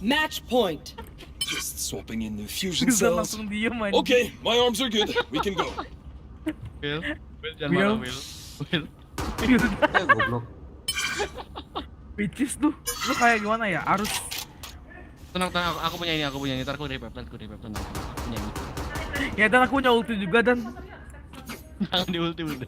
Speaker 7: Match point.
Speaker 6: Just swapping in the fusion
Speaker 1: Bisa
Speaker 6: cells.
Speaker 1: langsung diem aja.
Speaker 6: Okay, my arms are good. We can go.
Speaker 4: Will, jangan
Speaker 1: Will.
Speaker 4: marah Will.
Speaker 3: Goblok.
Speaker 1: Which is tuh, lu kayak gimana ya? Harus
Speaker 4: Tenang, aku punya ini, ntar aku revive, tenang. Aku punya ini.
Speaker 1: ya dan aku punya ulti juga dan
Speaker 4: Jangan di ulti udah.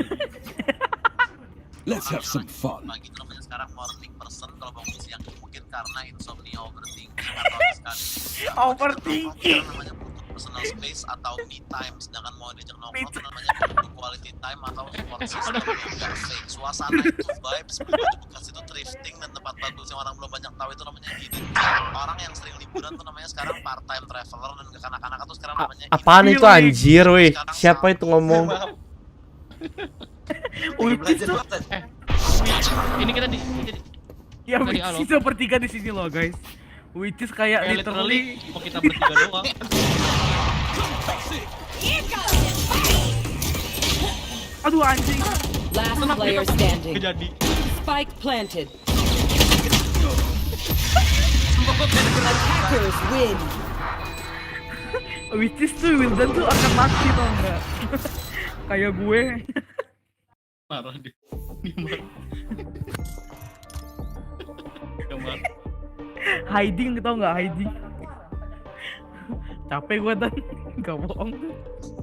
Speaker 6: Let's have some fun.
Speaker 3: Pagi itu namanya sekarang morning person, kalau bangun siang mungkin karena insomnia, overthinking atau sekali
Speaker 1: overthinking.
Speaker 3: namanya butuh personal space atau me time, sedangkan mau diajak nongkrong itu namanya butuh quality time atau support system yang gak fake. Suasana itu vibes, beli baju bekas itu thrifting dan tempat bagus yang orang belum banyak tahu itu namanya hidden gem. Orang yang sering liburan tuh namanya sekarang part time traveler dan kanak-kanak tuh sekarang namanya
Speaker 2: Apaan itu anjir, weh? Siapa itu ngomong?
Speaker 1: Which is tuh
Speaker 4: Ini kita di
Speaker 1: ya
Speaker 4: Tadi,
Speaker 1: which
Speaker 4: halo.
Speaker 1: is sepertiga di sini loh guys. Which is kayak literally
Speaker 4: cuma kita bertiga doang.
Speaker 1: aduh anjing.
Speaker 7: Last player standing.
Speaker 4: Jadi
Speaker 7: Spike planted. Attackers win.
Speaker 1: Which is tuh Wildan tuh akan mati tau enggak? Kayak gue.
Speaker 4: marah dia. Dia marah.
Speaker 1: Hiding tau nggak hiding? Capek gue dan nggak bohong.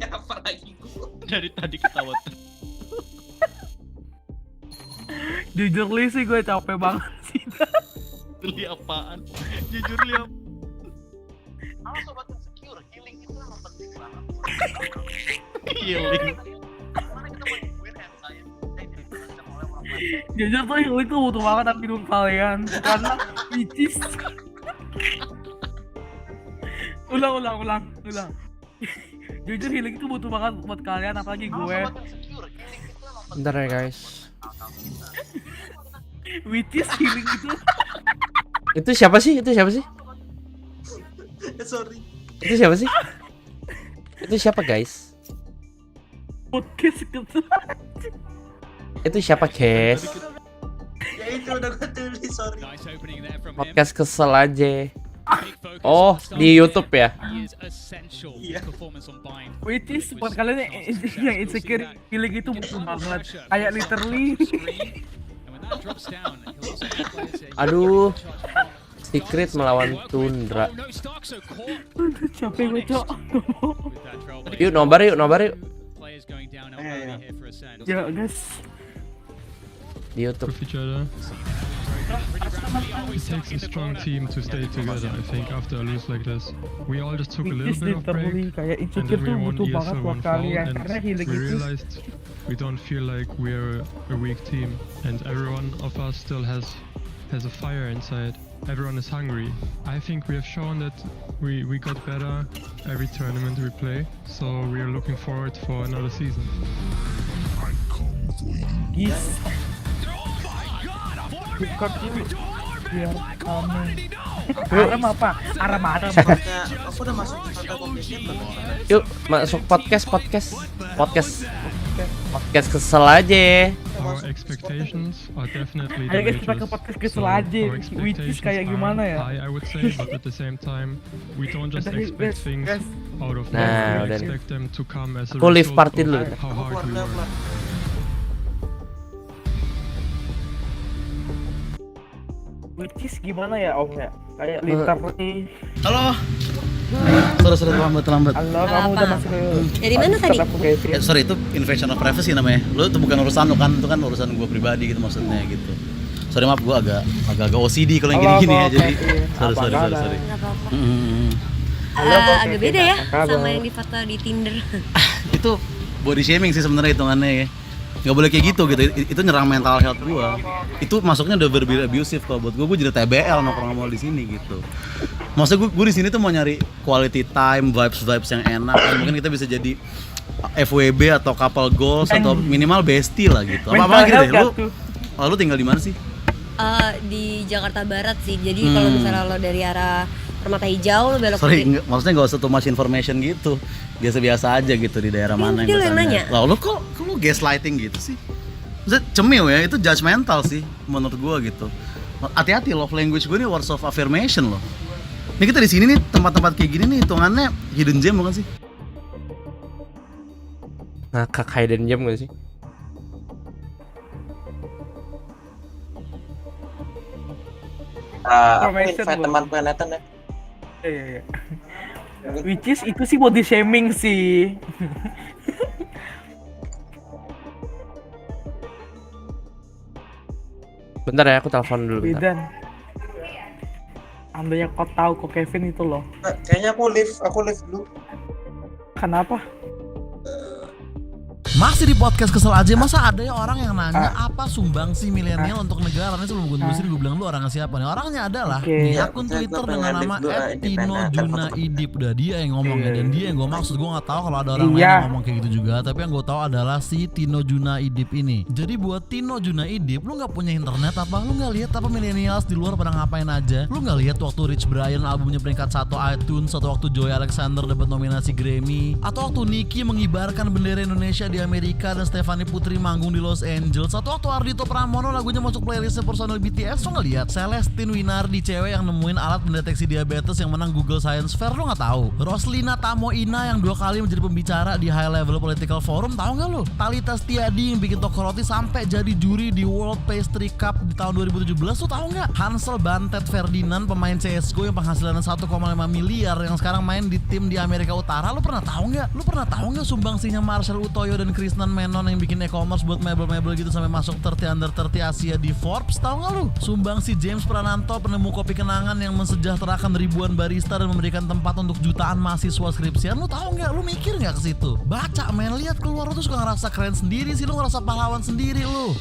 Speaker 3: apa lagi gua.
Speaker 4: Dari tadi ketawa terus.
Speaker 1: Jujur li sih gue capek banget sih.
Speaker 4: Li apaan? Jujur li apa?
Speaker 3: Halo sobat insecure, healing itu emang penting banget.
Speaker 4: Healing.
Speaker 3: Mana kita mau nungguin hand saya? Kita mulai orang-orang.
Speaker 1: Jujur tuh healing tuh butuh banget tapi dong kalian karena which is ulang. Jujur healing itu butuh banget buat kalian apalagi gue.
Speaker 2: Bentar ya guys.
Speaker 1: Which is healing itu
Speaker 2: Itu siapa sih?
Speaker 3: Sorry.
Speaker 2: Itu siapa sih? Itu siapa guys?
Speaker 1: podcast gitu.
Speaker 2: Itu siapa guys?
Speaker 3: Ya itu udah gue tulis, sorry.
Speaker 2: Podcast kesel aja. Oh, di YouTube ya?
Speaker 3: Iya.
Speaker 1: Which is buat kalian yang insecure healing itu butuh banget. Kayak literally
Speaker 2: Aduh. Secret melawan Tundra.
Speaker 1: capek gue cok.
Speaker 2: Yuk nobar yuk.
Speaker 1: Ya guys.
Speaker 2: Di YouTube.
Speaker 8: With each other. It takes a strong team to stay together, I think, after a lose like this. We all just took a
Speaker 1: Which
Speaker 8: little
Speaker 1: is
Speaker 8: bit of break,
Speaker 1: literally kayak
Speaker 8: and
Speaker 1: insecure
Speaker 8: then we
Speaker 1: tuh
Speaker 8: won
Speaker 1: butuh banget
Speaker 8: ESL
Speaker 1: buat
Speaker 8: one foul,
Speaker 1: kalian
Speaker 8: and
Speaker 1: karena
Speaker 8: we
Speaker 1: healing itu
Speaker 8: realized we don't feel like we're a weak team, and every one of us still has a fire inside. Everyone is hungry. I think we have shown that we got better every tournament we play, so we are looking forward for another season.
Speaker 1: guys. Bukan ini biar kamu Aram apa? Aram.
Speaker 3: Aku udah masuk ke competition belum?
Speaker 2: Yuk masuk podcast kesel aja.
Speaker 8: Our expectations are definitely
Speaker 1: Ayo guys, kita ke
Speaker 8: outrageous.
Speaker 1: podcast kesel aja.
Speaker 8: Our
Speaker 1: Which is
Speaker 8: expectations
Speaker 1: kayak
Speaker 8: are
Speaker 1: gimana ya?
Speaker 8: high, I would say, but at the same time, we don't just
Speaker 1: Guys,
Speaker 8: expect things
Speaker 1: guys.
Speaker 8: out of
Speaker 2: Nah,
Speaker 8: nowhere.
Speaker 2: udah
Speaker 8: We
Speaker 2: nih.
Speaker 8: expect them to come as a
Speaker 2: Aku leave
Speaker 8: result
Speaker 2: party
Speaker 8: of
Speaker 2: dulu.
Speaker 8: how hard we work.
Speaker 1: Which is gimana ya om ya? Kayak literally.
Speaker 9: Halo. Sorry terlambat.
Speaker 1: Halo, kamu udah masuk ke
Speaker 7: Dari mana tadi?
Speaker 9: Sorry itu invasion of privacy namanya. Lu itu bukan urusan lu kan, itu kan urusan gua pribadi gitu maksudnya gitu. Sorry maaf gua agak OCD kalau yang gini-gini ya jadi. Sorry.
Speaker 5: Nggak apa-apa.
Speaker 1: Halo,
Speaker 5: Agak beda ya
Speaker 1: apa kabar?
Speaker 5: sama yang di foto di Tinder.
Speaker 9: Itu body shaming sih sebenarnya hitungannya ya. Nggak boleh kayak gitu. Itu nyerang mental health gua. Itu masuknya udah verbal abusive kalau buat gua jadi TBL nongkrong sama di sini gitu. Maksudnya gue di sini tuh mau nyari quality time, vibes yang enak. Kan mungkin kita bisa jadi FWB atau couple goals atau minimal bestie lah gitu. Apa gitu deh. Lu tinggal di mana sih?
Speaker 5: Di Jakarta Barat sih. Jadi kalau misalnya lo dari arah Permata Hijau lo belok
Speaker 9: Sorry,
Speaker 5: kiri.
Speaker 9: maksudnya gak usah too much information gitu. Biasa-biasa aja gitu di daerah mana
Speaker 5: Dia lo yang
Speaker 9: tanya.
Speaker 5: nanya.
Speaker 9: Lah lu kok lu gaslighting gitu sih? Maksudnya cemil ya, itu judgmental sih menurut gua gitu. Hati-hati, love language gue nih words of affirmation loh. Ini kita di sini nih, tempat-tempat kayak gini nih hitungannya hidden gem bukan sih?
Speaker 2: Ngakak hidden gem gak sih?
Speaker 10: Aku
Speaker 1: Information,
Speaker 10: invite
Speaker 1: Bu.
Speaker 10: temanku yang Nathan ya.
Speaker 1: Iya. Which is itu sih body shaming sih.
Speaker 2: Bentar ya, aku telepon dulu bentar.
Speaker 1: Bidan. Andanya kau tahu kok Kevin itu loh.
Speaker 10: Kayaknya aku live dulu.
Speaker 1: Kenapa?
Speaker 9: Masih di podcast kesel aja, masa ada ya orang yang nanya apa sumbangsi milenial untuk negara. Ini sebelum gue nulisin gue bilang lu orangnya siapa nih. Orangnya adalah di akun Twitter dengan nama @tino_juna_idip. Udah dia yang ngomong ya, dan dia yang gue maksud. Gue gak tahu kalau ada orang lain yang ngomong kayak gitu juga, tapi yang gue tahu adalah si Tino Juna_idip ini. Jadi buat Tino Juna_idip, lu gak punya internet apa? Lu gak lihat apa millennials di luar pada ngapain aja? Lu gak lihat waktu Rich Brian albumnya peringkat 1 iTunes, atau waktu Joy Alexander dapat nominasi Grammy, atau waktu Nicki mengibarkan bendera Indonesia di Amerika dan Stefani Putri manggung di Los Angeles, atau waktu Ardhito Pramono lagunya masuk playlistnya personel BTS. Lo ngeliat Celestine Winardi, cewek yang nemuin alat mendeteksi diabetes yang menang Google Science Fair, lo nggak tahu? Roslina Tamoina yang 2 kali menjadi pembicara di High Level Political Forum, tahu nggak lo? Talita Setiadi yang bikin toko roti sampai jadi juri di World Pastry Cup di tahun 2017, lo tahu nggak? Hansel Bantet Ferdinand, pemain CSGO yang penghasilannya 1,5 miliar yang sekarang main di tim di Amerika Utara, lo pernah tahu nggak? Lo pernah tahu nggak sumbangsinya Marshall Utoyo dan Krisnan Menon yang bikin e-commerce buat mebel-mebel gitu sampai masuk 30 under 30 Asia di Forbes? Tahu nggak lu? Sumbangsi James Prananto, penemu kopi kenangan yang mensejahterakan ribuan barista dan memberikan tempat untuk jutaan mahasiswa skripsian. Lu tahu nggak? Lu mikir nggak ke situ? Baca, men, lihat keluar, lu tuh suka ngerasa keren sendiri sih, lu ngerasa pahlawan sendiri lu.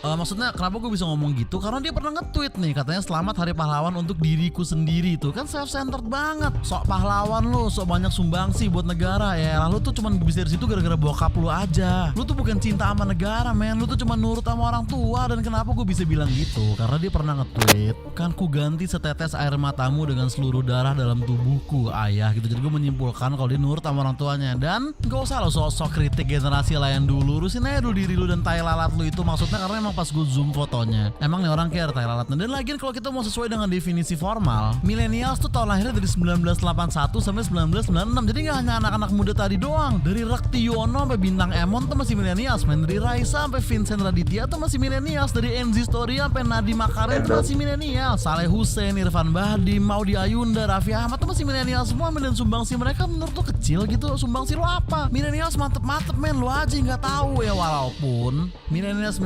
Speaker 9: Maksudnya kenapa gue bisa ngomong gitu? Karena dia pernah nge-tweet nih, katanya selamat hari pahlawan untuk diriku sendiri. Itu kan self-centered banget. Sok pahlawan lu, sok banyak sumbangsi buat negara. Ya lalu tuh cuman bisa dari situ gara-gara bokap lu aja. Lu tuh bukan cinta sama negara, men. Lu tuh cuma nurut sama orang tua. Dan kenapa gue bisa bilang gitu? Karena dia pernah nge-tweet, kan ku ganti setetes air matamu dengan seluruh darah dalam tubuhku, ayah, gitu. Jadi gue menyimpulkan kalau dia nurut sama orang tuanya. Dan gak usah lo sok-sok kritik generasi lain dulu. Urusin aja dulu diri lu dan tai lalat lu itu. Maksudnya karena emang pas gue zoom fotonya, emang nih orang care tai lalatnya. Dan lagian kalau kita mau sesuai dengan definisi formal, millennials tuh tahun lahirnya dari 1981 sampai 1996. Jadi gak hanya anak-anak muda tadi doang. Dari Rektiono sampai Bintang Emon tuh masih millennials, men. Dari Raisa sampai Vincent Raditya tuh masih millennials. Dari NZ Story sampai Nadiem Makarim tuh masih millennials. Saleh Hussein, Irfan Bahdim, Maudy Ayunda, Raffi Ahmad tuh masih millennials semua, men. Dan sumbangsi mereka menurut tuh kecil gitu. Sumbangsi lo apa? Millennials mantep-mantep, men. Lo aja nggak tahu ya. Walaupun millennials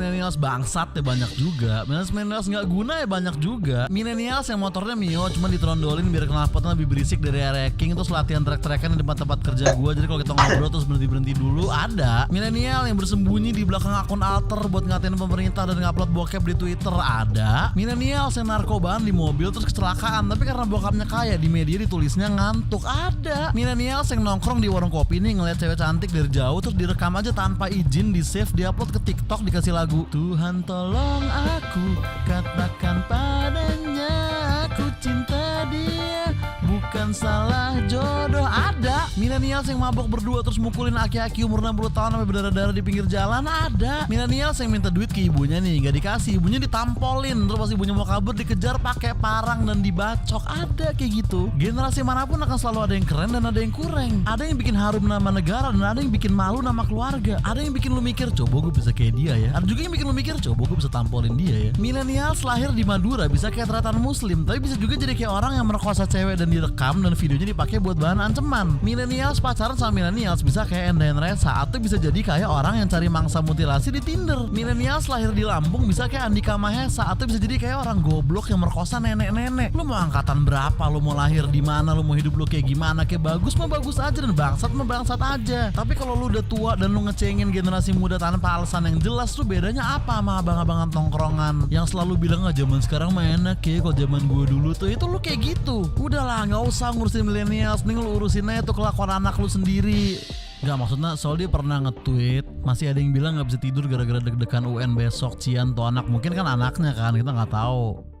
Speaker 9: bangsat ya banyak juga, millennials nggak guna ya banyak juga. Millennials yang motornya Mio cuma ditrondolin biar knalpotnya lebih berisik dari ranking, terus latihan trek-trekan di depan tempat kerja gue. Jadi kalau kita ngobrol terus berhenti dulu. Ada milenial yang bersembunyi di belakang akun alter buat ngatain pemerintah dan ngupload bokep di Twitter. Ada milenial yang narkobaan di mobil terus kecelakaan, tapi karena bokapnya kaya di media ditulisnya ngantuk. Ada milenial yang nongkrong di warung kopi nih, ngeliat cewek cantik dari jauh terus direkam aja tanpa izin, di save, diupload ke TikTok, dikasih lagu Tuhan tolong aku, katakan padanya aku cinta dia, bukan salah jodoh. Ada milenials yang mabok berdua terus mukulin aki-aki umur 60 tahun sampai berdarah-darah di pinggir jalan. Ada milenials yang minta duit ke ibunya nih, nggak dikasih, ibunya ditampolin, terus pas ibunya mau kabur dikejar pakai parang dan dibacok. Ada kayak gitu. Generasi manapun akan selalu ada yang keren dan ada yang kurang. Ada yang bikin harum nama negara dan ada yang bikin malu nama keluarga. Ada yang bikin lu mikir, coba gue bisa kayak dia ya. Ada juga yang bikin lu mikir, coba gue bisa tampolin dia ya. Milenials lahir di Madura bisa kayak ternyata muslim, tapi bisa juga jadi kayak orang yang merkosa cewek dan direkam dan videonya dipakai buat bahan ancaman. Milenials pacaran sama milenials bisa kayak Enda dan Reza, atau bisa jadi kayak orang yang cari mangsa mutilasi di Tinder. Milenials lahir di Lampung bisa kayak Andika Mahesa, atau bisa jadi kayak orang goblok yang merkosa nenek-nenek. Lu mau angkatan berapa, lu mau lahir di mana, lu mau hidup lu kayak gimana, kayak bagus mah bagus aja dan bangsat mah bangsat aja. Tapi kalau lu udah tua dan lu ngecengin generasi muda tanpa alasan yang jelas, tuh bedanya apa sama abang-abangan tongkrongan yang selalu bilang zaman sekarang mah enak ya, kalau zaman gue dulu tuh itu lu kayak gitu. Udahlah, nggak usah ngurusin milenials, mending lu urusin aja tuh kelakuan anak lu sendiri. Gak, maksudnya soal dia pernah nge-tweet masih ada yang bilang gak bisa tidur gara-gara deg-degan UN besok. Cian tuh anak, mungkin kan anaknya kan, kita gak tahu.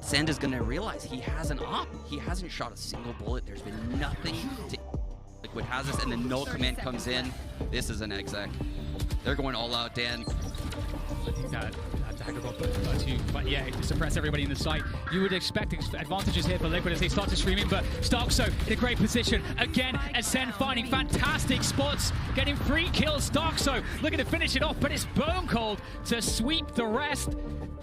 Speaker 11: Send is gonna realize he has an op. He hasn't shot a single bullet. There's been nothing to... Liquid has this, and the null command comes in. This is an exec. They're going all out, Dan.
Speaker 4: I think that dagger got too, but yeah, to suppress everybody in the site. You would expect advantages here for Liquid as they start to stream in, but Starkso in a great position. Again, Ascend finding fantastic spots, getting 3 kills. Starkso looking to finish it off, but it's Bone Cold to sweep the rest.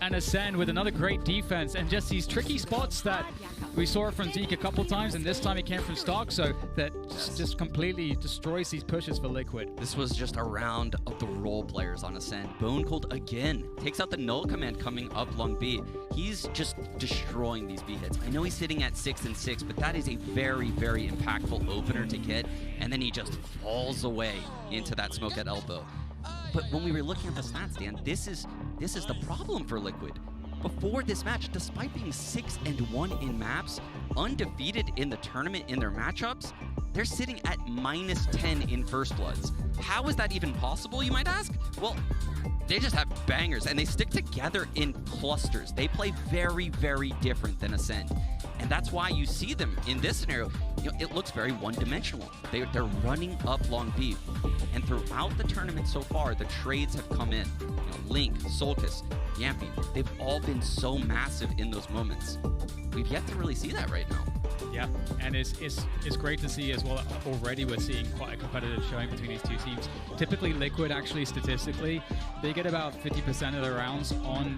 Speaker 4: And Ascend with another great defense, and just these tricky spots that we saw from Zeke a couple times, and this time it came from Starkso that just completely destroys these pushes for Liquid.
Speaker 11: This was just a round of the role players on Ascend. Bone Cold again takes out the null command coming up long B. He's just destroying these B hits. I know he's sitting at 6 and 6, but that is a very, very impactful opener to get, and then he just falls away into that smoke at elbow. But when we were looking at the stats, Dan, this is the problem for Liquid. Before this match, despite being 6-1 in maps, undefeated in the tournament in their matchups, they're sitting at -10 in First Bloods. How is that even possible, you might ask? Well, they just have bangers, and they stick together in clusters. They play very, very different than Ascend. And that's why you see them in this scenario. You know, it looks very one-dimensional. They're running up long B. And throughout the tournament so far, the trades have come in. You know, Link, Solkis, Yampy, they've all been so massive in those moments. We've yet to really see that right now.
Speaker 4: Yeah, and it's great to see as well. Already we're seeing quite a competitive showing between these two teams. Typically Liquid, actually statistically, they get about 50% of their rounds on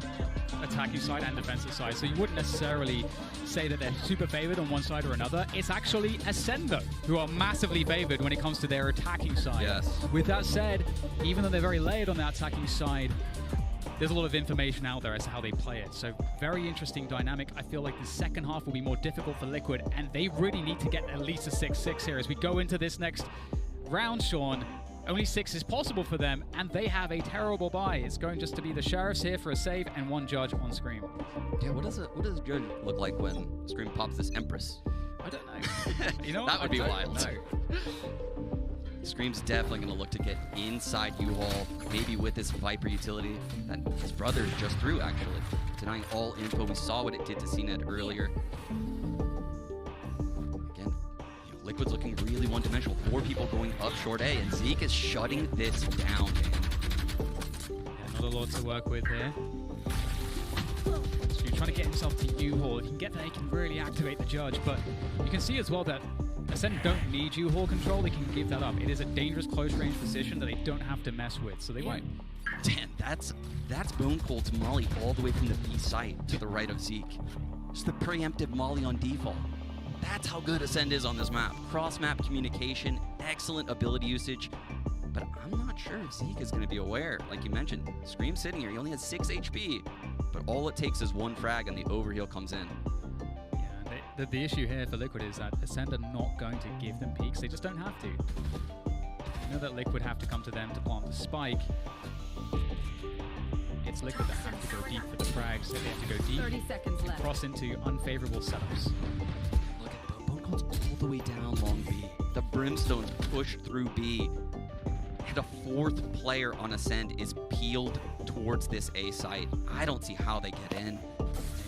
Speaker 4: attacking side and defensive side. So you wouldn't necessarily say that they're super favored on one side or another. It's actually Ascend though, who are massively favored when it comes to their attacking side.
Speaker 11: Yes.
Speaker 4: With that said, even though they're very layered on that attacking side, there's a lot of information out there as to how they play it. So very interesting dynamic. I feel like the second half will be more difficult for Liquid, and they really need to get at least a 6-6 here as we go into this next round, Sean. Only 6 is possible for them, and they have a terrible buy. It's going just to be the Sheriffs here for a save and 1 judge on Scream.
Speaker 11: Yeah, what does judge look like when Scream pops this Empress?
Speaker 4: I don't know. You know,
Speaker 11: that would be wild.
Speaker 4: No.
Speaker 11: Scream's definitely going to look to get inside U-Haul, maybe with this Viper utility that his brother just threw, actually. Denying all info. We saw what it did to CNET earlier. Again, you know, Liquid's looking really one-dimensional. 4 people going up short A, and Zeke is shutting this down, man.
Speaker 4: Yeah, not a lot to work with here. So you're trying to get himself to U-Haul. If he can get there, he can really activate the judge, but you can see as well that Ascend don't need U-Haul control, they can give that up. It is a dangerous close-range position that they don't have to mess with, so they won't.
Speaker 11: Damn, that's Bone Cold's molly all the way from the B site to the right of Zeke. Just the preemptive molly on default. That's how good Ascend is on this map. Cross-map communication, excellent ability usage, but I'm not sure if Zeke is going to be aware. Like you mentioned, Scream sitting here, he only has 6 HP, but all it takes is 1 frag and the overheal comes in.
Speaker 4: The issue here for Liquid is that Ascend are not going to give them peaks. They just don't have to. You know that Liquid have to come to them to plant the spike. It's Liquid that have to go deep for the frags, so they have to go deep
Speaker 7: 30 seconds left.
Speaker 4: Cross into unfavorable setups.
Speaker 11: Look at Bone Cold's all the way down long B. The Brimstones push through B. And a 4th player on Ascend is peeled towards this A site. I don't see how they get in.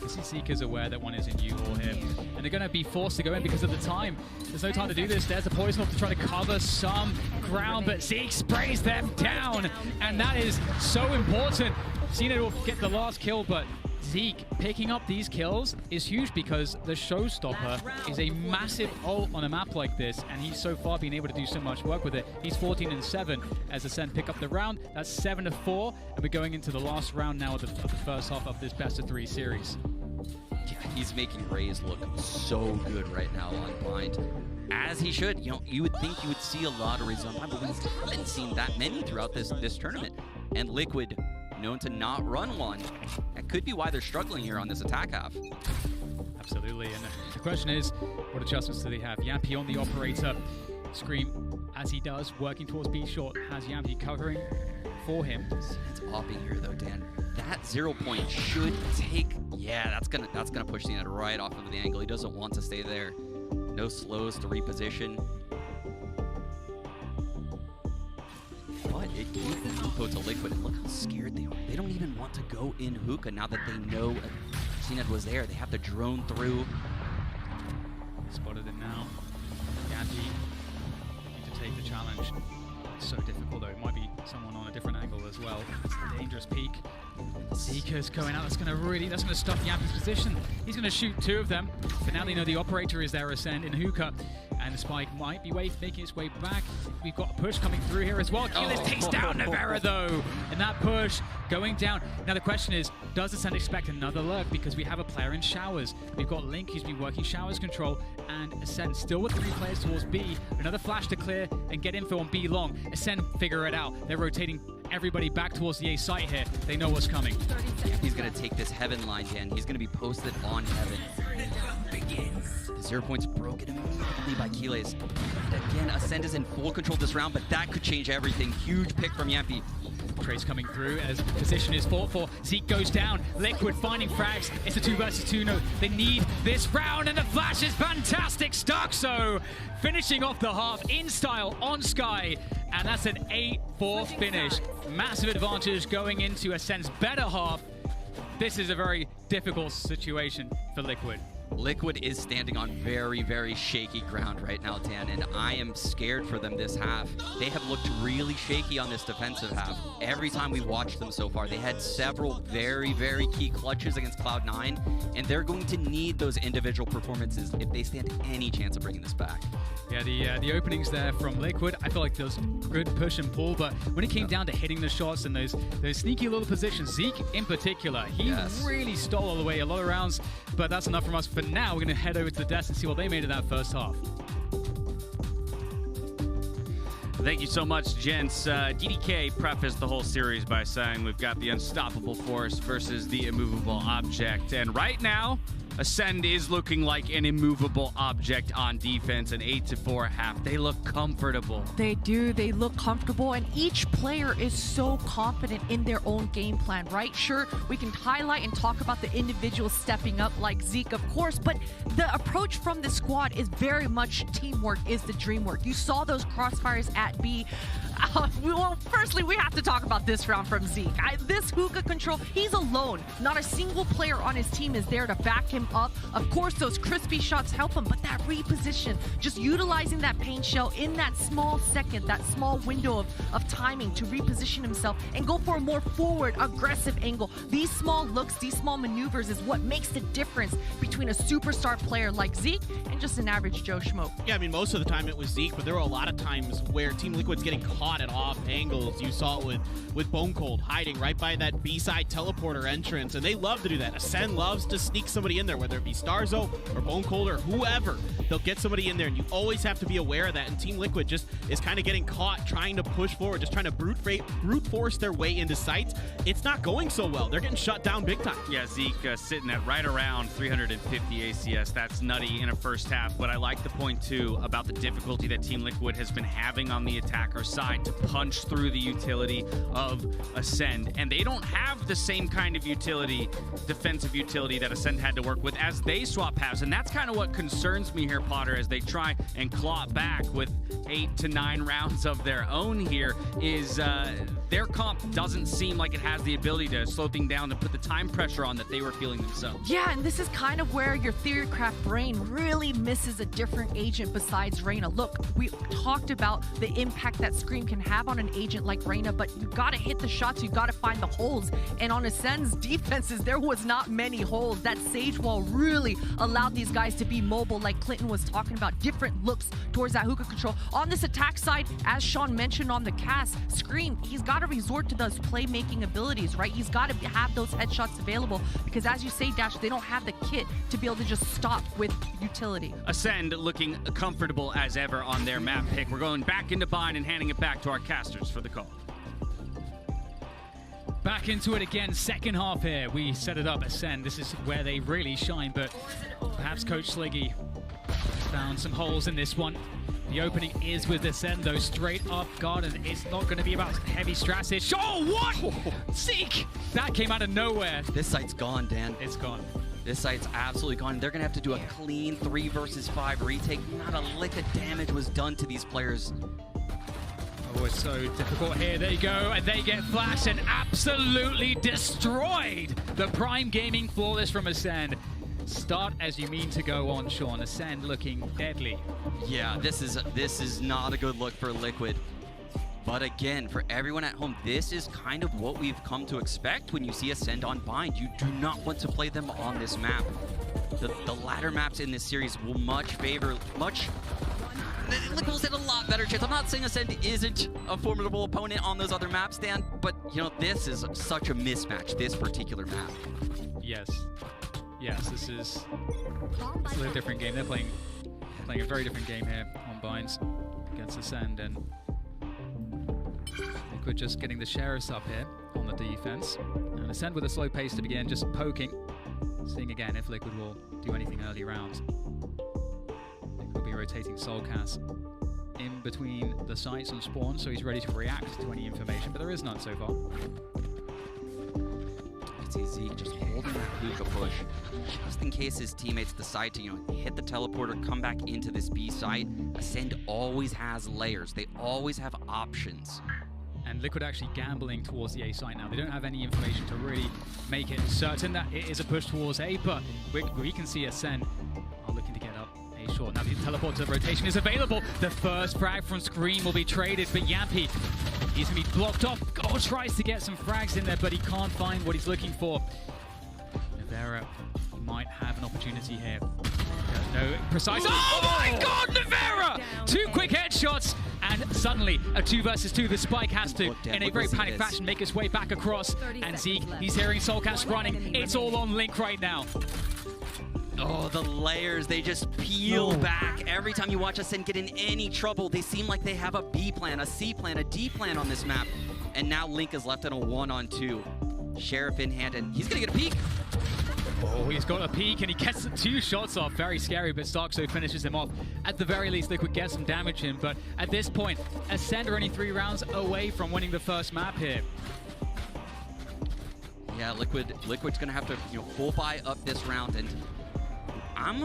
Speaker 4: Seeker's aware that one is in U-Haul here, and they're going to be forced to go in because of the time. There's no time to do this. There's a poison off to try to cover some ground, but Zeke sprays them down, and that is so important. Cena will get the last kill, but Zeke picking up these kills is huge because the showstopper is a massive ult on a map like this, and he's so far been able to do so much work with it. He's 14-7 as Ascend pick up the round. That's 7-4, and we're going into the last round now of the first half of this best-of-3 series.
Speaker 11: Yeah, he's making Raze look so good right now on blind. As he should. You know, you would think you would see a lot of Raze on blind, but we haven't seen that many throughout this tournament. And Liquid, known to not run one. That could be why they're struggling here on this attack half.
Speaker 4: Absolutely, and the question is, what adjustments do they have? Yampy on the operator. Scream, as he does, working towards B short, has Yampy covering for him.
Speaker 11: It's popping here though, Dan. That 0 point should take... Yeah, that's gonna push the net right off of the angle. He doesn't want to stay there. No slows to reposition. But it gives the info to Liquid, and look how scared they are. They don't even want to go in hookah now that they know CNED was there. They have to drone through.
Speaker 4: Spotted him now. Gadji looking to take the challenge. So difficult though. It might be someone on a different angle as well. It's a dangerous peek. Zeke's going out. That's gonna stop Yappy's position. He's gonna shoot 2 of them. But now they know the operator is there, Ascend in hookah. And the spike might be making its way back. We've got a push coming through here as well. Keyless takes down Navera though. And that push going down. Now the question is, does Ascend expect another lurk? Because we have a player in showers. We've got Link who's been working showers control. And Ascend still with 3 players towards B. Another flash to clear and get info on B long. Ascend figure it out. They're rotating everybody back towards the A site here. They know what's coming.
Speaker 11: He's going to take this Heaven line, Dan. He's going to be posted on Heaven. The 0 points broken immediately by Keyless. Again, Ascend is in full control this round, but that could change everything. Huge pick from Yappy.
Speaker 4: Trace coming through as position is fought for. Zeke goes down. Liquid finding frags. It's a 2 versus 2. No, they need this round, and the flash is fantastic. Starkso finishing off the half in style on Sky, and that's an 8-4 finish. Massive advantage going into Ascend's better half. This is a very difficult situation for Liquid.
Speaker 11: Liquid is standing on very, very shaky ground right now, Dan, and I am scared for them this half. They have looked really shaky on this defensive half. Every time we've watched them so far, they had several very, very key clutches against Cloud9, and they're going to need those individual performances if they stand any chance of bringing this back.
Speaker 4: Yeah, the openings there from Liquid, I feel like there was good push and pull, but when it came down to hitting the shots and those sneaky little positions, Zeke in particular, he really stole away a lot of rounds, but that's enough from us. For now, we're going to head over to the desk and see what they made of that first half.
Speaker 12: Thank you so much, gents. DDK prefaced the whole series by saying we've got the unstoppable force versus the immovable object, and right now, Ascend is looking like an immovable object on defense, an 8-4 half. They look comfortable.
Speaker 13: They do. They look comfortable, and each player is so confident in their own game plan, right? Sure, we can highlight and talk about the individuals stepping up like Zeke, of course, but the approach from the squad is very much teamwork is the dream work. You saw those crossfires at B. Well, firstly, we have to talk about this round from Zeke. This hookah control, he's alone. Not a single player on his team is there to back him up. Of course, those crispy shots help him, but that reposition, just utilizing that paint shell in that small second, that small window of timing to reposition himself and go for a more forward, aggressive angle. These small looks, these small maneuvers is what makes the difference between a superstar player like Zeke and just an average Joe Schmo.
Speaker 14: Yeah, I mean, most of the time it was Zeke, but there were a lot of times where Team Liquid's getting caught at off angles. You saw it with Bone Cold hiding right by that B-side teleporter entrance, and they love to do that. Ascend loves to sneak somebody in there, whether it be Starzo or Bone Cold or whoever. They'll get somebody in there, and you always have to be aware of that, and Team Liquid just is kind of getting caught trying to push forward, just trying to brute force their way into sites. It's not going so well. They're getting shut down big time.
Speaker 12: Yeah, Zeke sitting at right around 350 ACS. That's nutty in a first half, but I like the point, too, about the difficulty that Team Liquid has been having on the attacker side to punch through the utility of Ascend, and they don't have the same kind of utility, defensive utility that Ascend had to work with as they swap halves, and that's kind of what concerns me here, Potter, as they try and claw back with 8 to 9 rounds of their own here, is their comp doesn't seem like it has the ability to slow things down and put the time pressure on that they were feeling themselves.
Speaker 13: Yeah, and this is kind of where your Theorycraft brain really misses a different agent besides Reyna. Look, we talked about the impact that Scream can have on an agent like Reyna, but you gotta hit the shots, you gotta find the holes, and on Ascend's defenses, there was not many holes. That Sage Wall really allowed these guys to be mobile, like Clinton was talking about, different looks towards that hookah control. On this attack side, as Sean mentioned on the cast, Scream, he's got to resort to those playmaking abilities, right? He's got to have those headshots available because, as you say, Dash, they don't have the kit to be able to just stop with utility.
Speaker 12: Ascend looking comfortable as ever on their map pick. We're going back into bind and handing it back to our casters for the call.
Speaker 4: Back into it again, second half here. We set it up, Ascend. This is where they really shine, but perhaps Coach Sliggy found some holes in this one. The opening is with Ascend, though, straight up guard, and it's not going to be about heavy strats here. Oh, what? Zeke! That came out of nowhere.
Speaker 11: This site's gone, Dan.
Speaker 4: It's gone.
Speaker 11: This site's absolutely gone. They're going to have to do a clean 3 versus 5 retake. Not a lick of damage was done to these players.
Speaker 4: Oh, it's so difficult here. There you go, and they get flashed and absolutely destroyed. The Prime Gaming flawless from Ascend. Start as you mean to go on, Sean. Ascend looking deadly.
Speaker 11: Yeah, this is not a good look for Liquid. But again, for everyone at home, this is kind of what we've come to expect when you see Ascend on Bind. You do not want to play them on this map. The ladder maps in this series will Liquid will stand a lot better chance. I'm not saying Ascend isn't a formidable opponent on those other maps, Dan, but you know, this is such a mismatch, this particular map.
Speaker 4: Yes. Yes, this is a different game. They're playing a very different game here on Binds against Ascend, and Liquid just getting the sheriffs up here on the defense. And Ascend with a slow pace to begin, just poking. Seeing again if Liquid will do anything early rounds. Liquid will be rotating Soulcast in between the sites and spawn, so he's ready to react to any information, but there is none so far.
Speaker 11: You see Zeke just holding that hookah push, just in case his teammates decide to, hit the teleporter, come back into this B site. Ascend always has layers. They always have options.
Speaker 4: And Liquid actually gambling towards the A site now. They don't have any information to really make it certain that it is a push towards A, but we can see Ascend are looking to get up A short. Now the teleport to the rotation is available. The first frag from Scream will be traded, but Yampy, he's going to be blocked off. Oh, tries to get some frags in there, but he can't find what he's looking for. Nevera might have an opportunity here. No precise. Oh my God, Nevera! Two quick headshots, and suddenly a 2 versus 2. The Spike has to, in a very panicked fashion, make his way back across. And Zeke, he's hearing Soulcast running. It's all on Link right now.
Speaker 11: Oh, the layers, they just peel back. Every time you watch Ascend get in any trouble, they seem like they have a B plan, a C plan, a D plan on this map. And now Link is left in a 1-on-2. Sheriff in hand, and he's gonna get a peek.
Speaker 4: Oh, he's got a peek, and he gets the 2 shots off. Very scary, but Starkso finishes him off. At the very least, Liquid get some damage in, but at this point, Ascend are only 3 rounds away from winning the first map here.
Speaker 11: Yeah, Liquid's gonna have to, full buy up this round, and I'm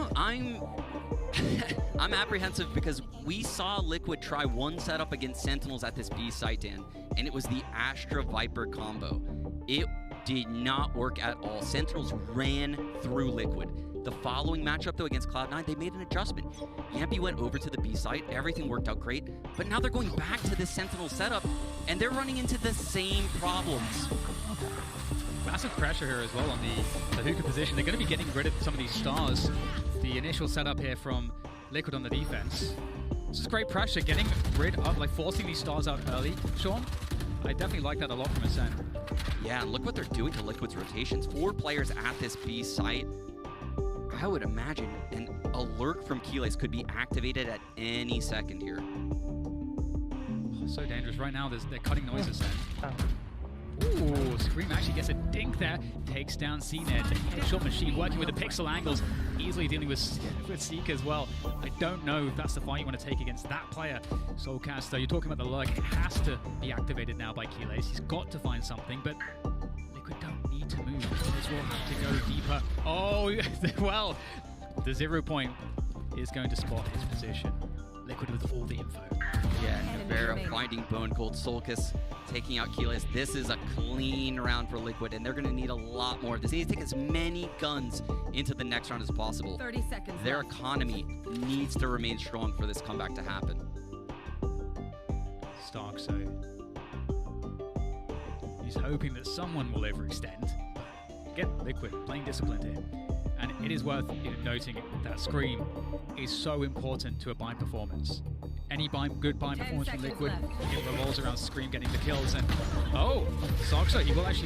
Speaker 11: I'm apprehensive because we saw Liquid try one setup against Sentinels at this B site, Dan, and it was the Astra Viper combo. It did not work at all. Sentinels ran through Liquid. The following matchup, though, against Cloud9, they made an adjustment. Yampy went over to the B site. Everything worked out great. But now they're going back to this Sentinel setup, and they're running into the same problems.
Speaker 4: Massive pressure here as well on the hookah position. They're going to be getting rid of some of these stars. The initial setup here from Liquid on the defense. This is great pressure, getting rid of, forcing these stars out early. Sean, I definitely like that a lot from Ascend.
Speaker 11: Yeah, and look what they're doing to Liquid's rotations. 4 players at this B site. I would imagine an alert from Keyless could be activated at any second here.
Speaker 4: Oh, so dangerous. Right now, they're cutting noises then. Ooh, Scream actually gets a dink there. Takes down CNED. The headshot machine working with the pixel angles. Easily dealing with Seek as well. I don't know if that's the fight you want to take against that player. Soulcast, though, you're talking about the lurk. It has to be activated now by Keyless. He's got to find something, but Liquid don't need to move. This will have to go deeper. Oh, well, the 0 point is going to spot his position. Liquid with all the info.
Speaker 11: Yeah, Nevera finding Bone Cold. Soulcast taking out Keyless. This is a clean round for Liquid, and they're going to need a lot more of this. They need to take as many guns into the next round as possible.
Speaker 7: 30 seconds
Speaker 11: Their economy needs to remain strong for this comeback to happen.
Speaker 4: Starkso. He's hoping that someone will overextend. Get Liquid playing disciplined here. And it is worth noting that Scream is so important to a bind performance. Any good bind performance from Liquid, it revolves around Scream getting the kills. And oh, Starkso, he will actually